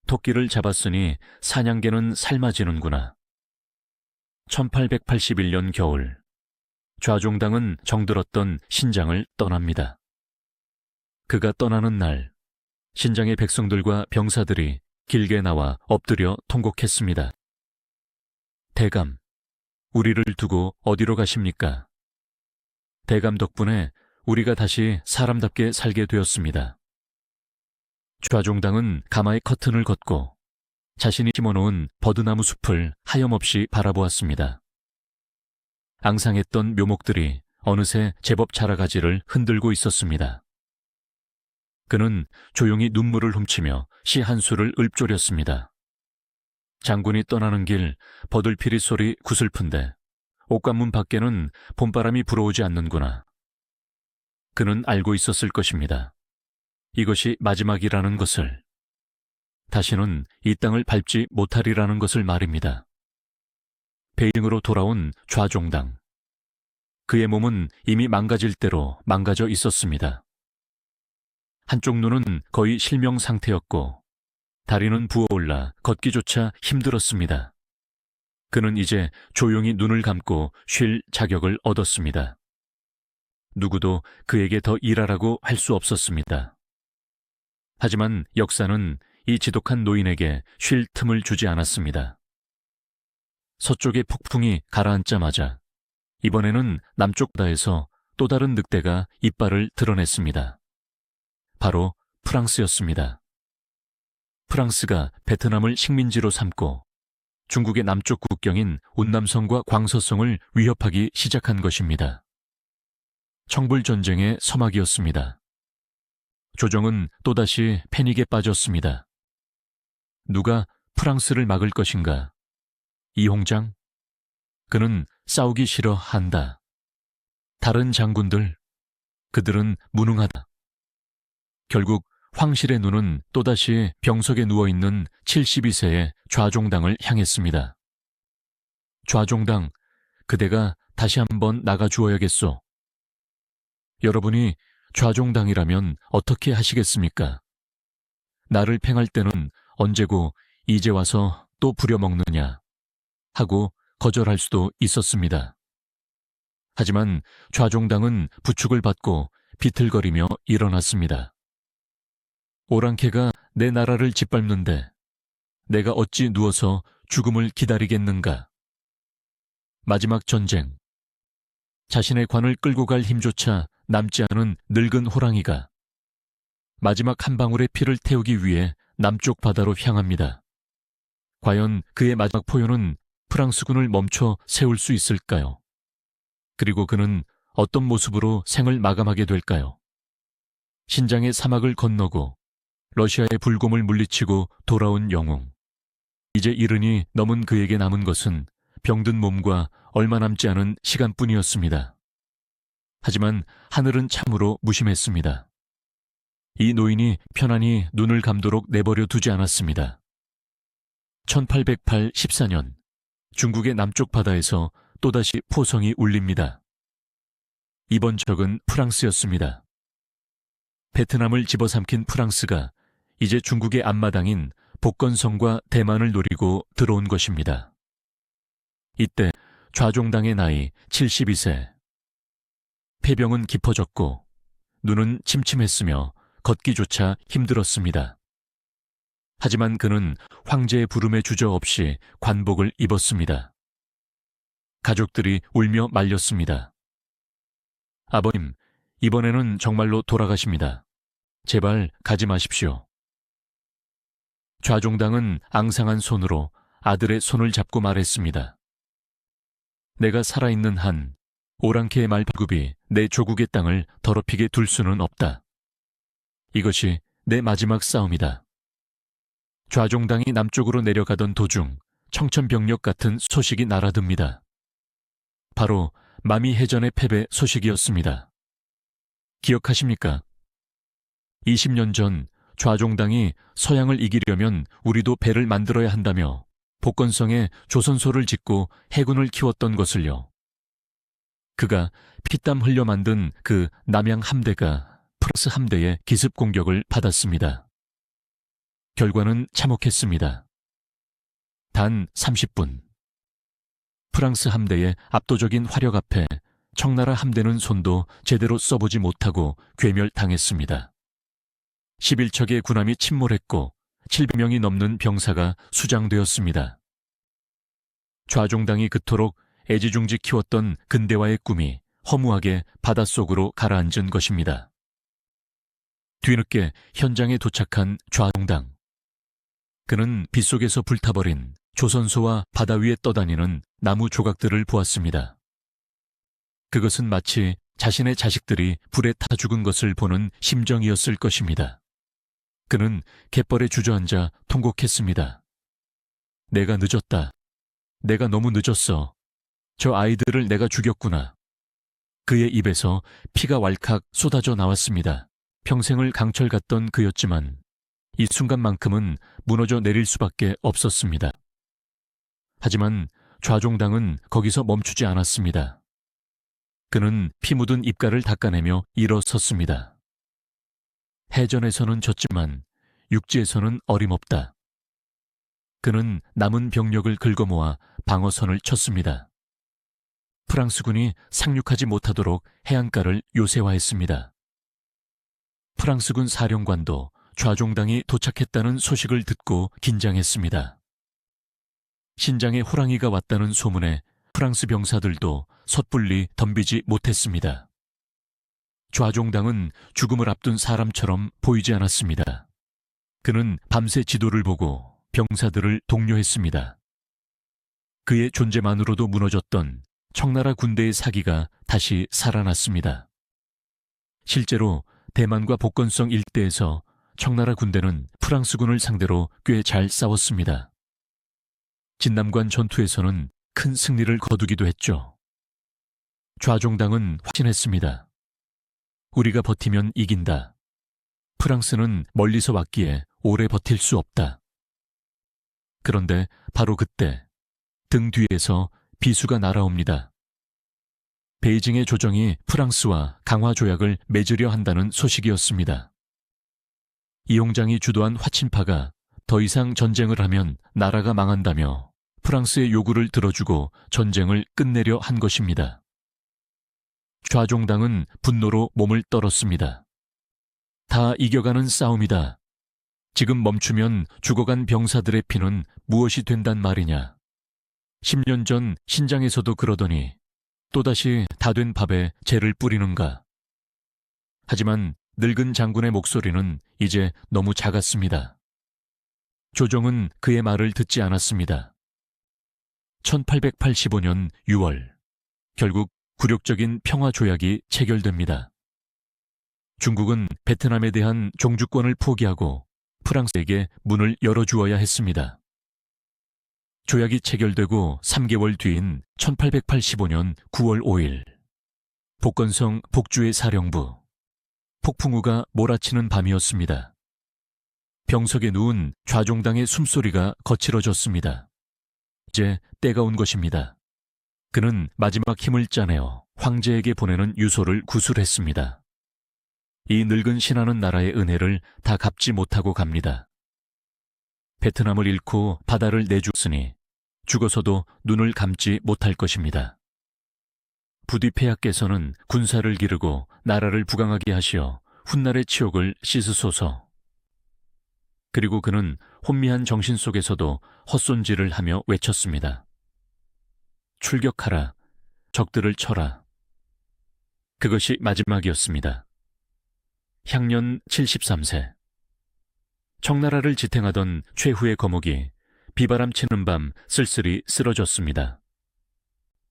토끼를 잡았으니 사냥개는 삶아지는구나. 1881년 겨울, 좌종당은 정들었던 신장을 떠납니다. 그가 떠나는 날, 신장의 백성들과 병사들이 길게 나와 엎드려 통곡했습니다. 대감, 우리를 두고 어디로 가십니까? 대감 덕분에 우리가 다시 사람답게 살게 되었습니다. 좌종당은 가마에 커튼을 걷고 자신이 심어놓은 버드나무 숲을 하염없이 바라보았습니다. 앙상했던 묘목들이 어느새 제법 자라가지를 흔들고 있었습니다. 그는 조용히 눈물을 훔치며 시 한 수를 읊조렸습니다. 장군이 떠나는 길 버들피리 소리 구슬픈데 옥관문 밖에는 봄바람이 불어오지 않는구나. 그는 알고 있었을 것입니다. 이것이 마지막이라는 것을. 다시는 이 땅을 밟지 못하리라는 것을 말입니다. 베이징으로 돌아온 좌종당. 그의 몸은 이미 망가질 대로 망가져 있었습니다. 한쪽 눈은 거의 실명 상태였고 다리는 부어올라 걷기조차 힘들었습니다. 그는 이제 조용히 눈을 감고 쉴 자격을 얻었습니다. 누구도 그에게 더 일하라고 할 수 없었습니다. 하지만 역사는 이 지독한 노인에게 쉴 틈을 주지 않았습니다. 서쪽의 폭풍이 가라앉자마자 이번에는 남쪽 바다에서 또 다른 늑대가 이빨을 드러냈습니다. 바로 프랑스였습니다. 프랑스가 베트남을 식민지로 삼고 중국의 남쪽 국경인 운남성과 광서성을 위협하기 시작한 것입니다. 청불전쟁의 서막이었습니다. 조정은 또다시 패닉에 빠졌습니다. 누가 프랑스를 막을 것인가? 이홍장? 그는 싸우기 싫어한다. 다른 장군들? 그들은 무능하다. 결국 황실의 눈은 또다시 병석에 누워있는 72세의 좌종당을 향했습니다. 좌종당, 그대가 다시 한번 나가주어야겠소. 여러분이 좌종당이라면 어떻게 하시겠습니까? 나를 팽할 때는 언제고 이제 와서 또 부려먹느냐 하고 거절할 수도 있었습니다. 하지만 좌종당은 부축을 받고 비틀거리며 일어났습니다. 오랑캐가 내 나라를 짓밟는데 내가 어찌 누워서 죽음을 기다리겠는가? 마지막 전쟁. 자신의 관을 끌고 갈 힘조차 남지 않은 늙은 호랑이가 마지막 한 방울의 피를 태우기 위해 남쪽 바다로 향합니다. 과연 그의 마지막 포효는 프랑스군을 멈춰 세울 수 있을까요? 그리고 그는 어떤 모습으로 생을 마감하게 될까요? 신장의 사막을 건너고 러시아의 불곰을 물리치고 돌아온 영웅. 이제 이른이 넘은 그에게 남은 것은 병든 몸과 얼마 남지 않은 시간뿐이었습니다. 하지만 하늘은 참으로 무심했습니다. 이 노인이 편안히 눈을 감도록 내버려 두지 않았습니다. 1814년 중국의 남쪽 바다에서 또다시 포성이 울립니다. 이번 적은 프랑스였습니다. 베트남을 집어삼킨 프랑스가 이제 중국의 앞마당인 복건성과 대만을 노리고 들어온 것입니다. 이때 좌종당의 나이 72세. 폐병은 깊어졌고 눈은 침침했으며 걷기조차 힘들었습니다. 하지만 그는 황제의 부름에 주저없이 관복을 입었습니다. 가족들이 울며 말렸습니다. 아버님, 이번에는 정말로 돌아가십니다. 제발 가지 마십시오. 좌종당은 앙상한 손으로 아들의 손을 잡고 말했습니다. 내가 살아있는 한 오랑캐의 말발굽이 내 조국의 땅을 더럽히게 둘 수는 없다. 이것이 내 마지막 싸움이다. 좌종당이 남쪽으로 내려가던 도중 청천벽력 같은 소식이 날아듭니다. 바로 마미해전의 패배 소식이었습니다. 기억하십니까? 20년 전 좌종당이 서양을 이기려면 우리도 배를 만들어야 한다며 복건성에 조선소를 짓고 해군을 키웠던 것을요. 그가 피땀 흘려 만든 그 남양 함대가 프랑스 함대의 기습 공격을 받았습니다. 결과는 참혹했습니다. 단 30분. 프랑스 함대의 압도적인 화력 앞에 청나라 함대는 손도 제대로 써보지 못하고 괴멸당했습니다. 11척의 군함이 침몰했고 700명이 넘는 병사가 수장되었습니다. 좌종당이 그토록 애지중지 키웠던 근대화의 꿈이 허무하게 바닷속으로 가라앉은 것입니다. 뒤늦게 현장에 도착한 좌종당. 그는 빗속에서 불타버린 조선소와 바다 위에 떠다니는 나무 조각들을 보았습니다. 그것은 마치 자신의 자식들이 불에 타 죽은 것을 보는 심정이었을 것입니다. 그는 갯벌에 주저앉아 통곡했습니다. 내가 늦었다. 내가 너무 늦었어. 저 아이들을 내가 죽였구나. 그의 입에서 피가 왈칵 쏟아져 나왔습니다. 평생을 강철 같던 그였지만 이 순간만큼은 무너져 내릴 수밖에 없었습니다. 하지만 좌종당은 거기서 멈추지 않았습니다. 그는 피 묻은 입가를 닦아내며 일어섰습니다. 해전에서는 졌지만 육지에서는 어림없다. 그는 남은 병력을 긁어모아 방어선을 쳤습니다. 프랑스군이 상륙하지 못하도록 해안가를 요새화했습니다. 프랑스군 사령관도 좌종당이 도착했다는 소식을 듣고 긴장했습니다. 신장에 호랑이가 왔다는 소문에 프랑스 병사들도 섣불리 덤비지 못했습니다. 좌종당은 죽음을 앞둔 사람처럼 보이지 않았습니다. 그는 밤새 지도를 보고 병사들을 독려했습니다. 그의 존재만으로도 무너졌던 청나라 군대의 사기가 다시 살아났습니다. 실제로 대만과 복건성 일대에서 청나라 군대는 프랑스군을 상대로 꽤 잘 싸웠습니다. 진남관 전투에서는 큰 승리를 거두기도 했죠. 좌종당은 확신했습니다. 우리가 버티면 이긴다. 프랑스는 멀리서 왔기에 오래 버틸 수 없다. 그런데 바로 그때 등 뒤에서 비수가 날아옵니다. 베이징의 조정이 프랑스와 강화 조약을 맺으려 한다는 소식이었습니다. 이용장이 주도한 화친파가 더 이상 전쟁을 하면 나라가 망한다며 프랑스의 요구를 들어주고 전쟁을 끝내려 한 것입니다. 좌종당은 분노로 몸을 떨었습니다. 다 이겨가는 싸움이다. 지금 멈추면 죽어간 병사들의 피는 무엇이 된단 말이냐. 10년 전 신장에서도 그러더니 또다시 다 된 밥에 재를 뿌리는가. 하지만 늙은 장군의 목소리는 이제 너무 작았습니다. 조정은 그의 말을 듣지 않았습니다. 1885년 6월, 결국 굴욕적인 평화조약이 체결됩니다. 중국은 베트남에 대한 종주권을 포기하고 프랑스에게 문을 열어주어야 했습니다. 조약이 체결되고 3개월 뒤인 1885년 9월 5일, 복건성 복주의 사령부, 폭풍우가 몰아치는 밤이었습니다. 병석에 누운 좌종당의 숨소리가 거칠어졌습니다. 이제 때가 온 것입니다. 그는 마지막 힘을 짜내어 황제에게 보내는 유서를 구술했습니다. 이 늙은 신하는 나라의 은혜를 다 갚지 못하고 갑니다. 베트남을 잃고 바다를 내줬으니 죽어서도 눈을 감지 못할 것입니다. 부디 폐하께서는 군사를 기르고 나라를 부강하게 하시어 훗날의 치욕을 씻으소서. 그리고 그는 혼미한 정신 속에서도 헛손질을 하며 외쳤습니다. 출격하라. 적들을 쳐라. 그것이 마지막이었습니다. 향년 73세. 청나라를 지탱하던 최후의 거목이 비바람 치는 밤 쓸쓸히 쓰러졌습니다.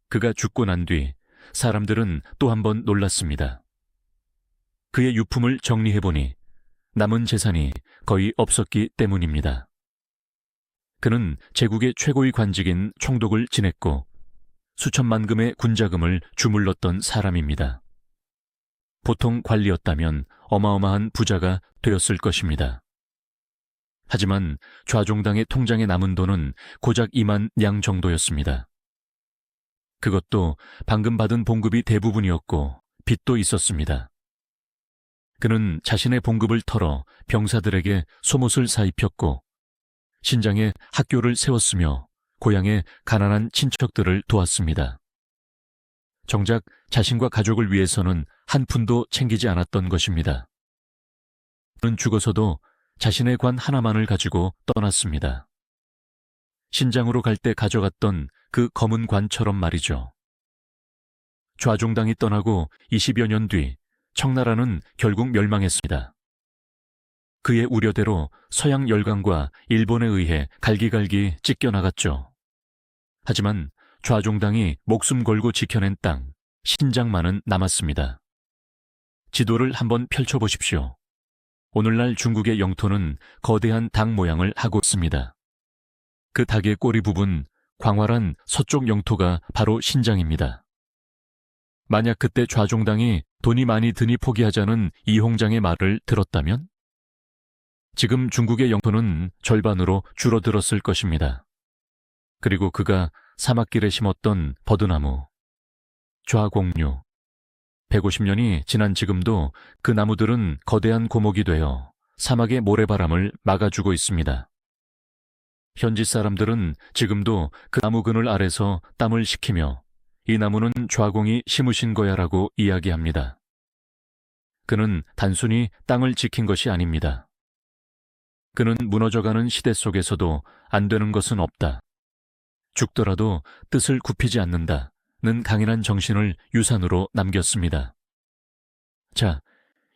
그가 죽고 난 뒤 사람들은 또 한 번 놀랐습니다. 그의 유품을 정리해보니 남은 재산이 거의 없었기 때문입니다. 그는 제국의 최고의 관직인 총독을 지냈고 수천만 금의 군자금을 주물렀던 사람입니다. 보통 관리였다면 어마어마한 부자가 되었을 것입니다. 하지만 좌종당의 통장에 남은 돈은 고작 2만 냥 정도였습니다. 그것도 방금 받은 봉급이 대부분이었고 빚도 있었습니다. 그는 자신의 봉급을 털어 병사들에게 속옷을 사입혔고 신장에 학교를 세웠으며 고향의 가난한 친척들을 도왔습니다. 정작 자신과 가족을 위해서는 한 푼도 챙기지 않았던 것입니다. 그는 죽어서도 자신의 관 하나만을 가지고 떠났습니다. 신장으로 갈 때 가져갔던 그 검은 관처럼 말이죠. 좌종당이 떠나고 20여 년 뒤 청나라는 결국 멸망했습니다. 그의 우려대로 서양 열강과 일본에 의해 갈기갈기 찢겨나갔죠. 하지만 좌종당이 목숨 걸고 지켜낸 땅, 신장만은 남았습니다. 지도를 한번 펼쳐보십시오. 오늘날 중국의 영토는 거대한 닭 모양을 하고 있습니다. 그 닭의 꼬리 부분, 광활한 서쪽 영토가 바로 신장입니다. 만약 그때 좌종당이 돈이 많이 드니 포기하자는 이홍장의 말을 들었다면? 지금 중국의 영토는 절반으로 줄어들었을 것입니다. 그리고 그가 사막길에 심었던 버드나무, 좌공류, 150년이 지난 지금도 그 나무들은 거대한 고목이 되어 사막의 모래바람을 막아주고 있습니다. 현지 사람들은 지금도 그 나무 그늘 아래서 땀을 식히며 이 나무는 좌공이 심으신 거야라고 이야기합니다. 그는 단순히 땅을 지킨 것이 아닙니다. 그는 무너져가는 시대 속에서도 안 되는 것은 없다. 죽더라도 뜻을 굽히지 않는다는 강인한 정신을 유산으로 남겼습니다. 자,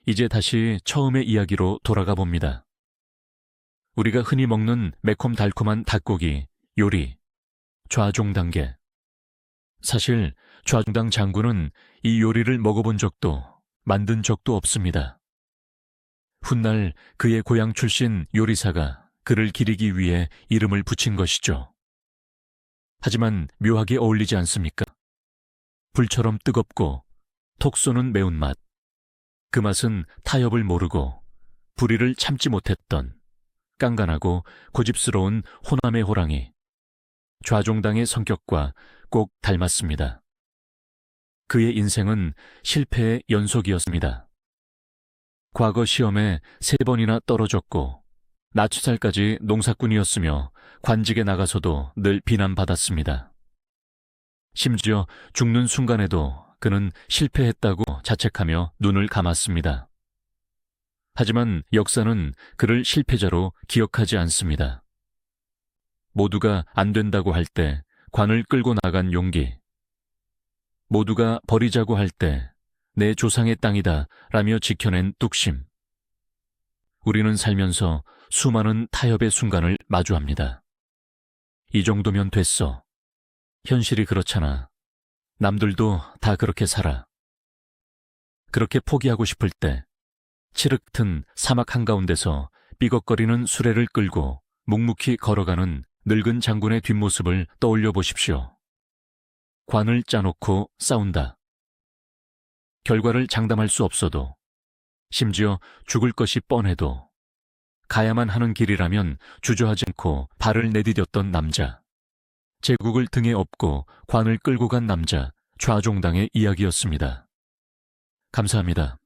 이제 다시 처음의 이야기로 돌아가 봅니다. 우리가 흔히 먹는 매콤달콤한 닭고기, 요리, 좌종당게. 사실 좌종당 장군은 이 요리를 먹어본 적도 만든 적도 없습니다. 훗날 그의 고향 출신 요리사가 그를 기리기 위해 이름을 붙인 것이죠. 하지만 묘하게 어울리지 않습니까? 불처럼 뜨겁고 톡 쏘는 매운맛. 그 맛은 타협을 모르고 불의를 참지 못했던 깐깐하고 고집스러운 호남의 호랑이. 좌종당의 성격과 꼭 닮았습니다. 그의 인생은 실패의 연속이었습니다. 과거 시험에 3번이나 떨어졌고 나추살까지 농사꾼이었으며 관직에 나가서도 늘 비난받았습니다. 심지어 죽는 순간에도 그는 실패했다고 자책하며 눈을 감았습니다. 하지만 역사는 그를 실패자로 기억하지 않습니다. 모두가 안 된다고 할 때 관을 끌고 나간 용기. 모두가 버리자고 할 때 내 조상의 땅이다 라며 지켜낸 뚝심. 우리는 살면서 수많은 타협의 순간을 마주합니다. 이 정도면 됐어. 현실이 그렇잖아. 남들도 다 그렇게 살아. 그렇게 포기하고 싶을 때 칠흑 튼 사막 한가운데서 삐걱거리는 수레를 끌고 묵묵히 걸어가는 늙은 장군의 뒷모습을 떠올려 보십시오. 관을 짜놓고 싸운다. 결과를 장담할 수 없어도, 심지어 죽을 것이 뻔해도 가야만 하는 길이라면 주저하지 않고 발을 내디뎠던 남자. 제국을 등에 업고 관을 끌고 간 남자, 좌종당의 이야기였습니다. 감사합니다.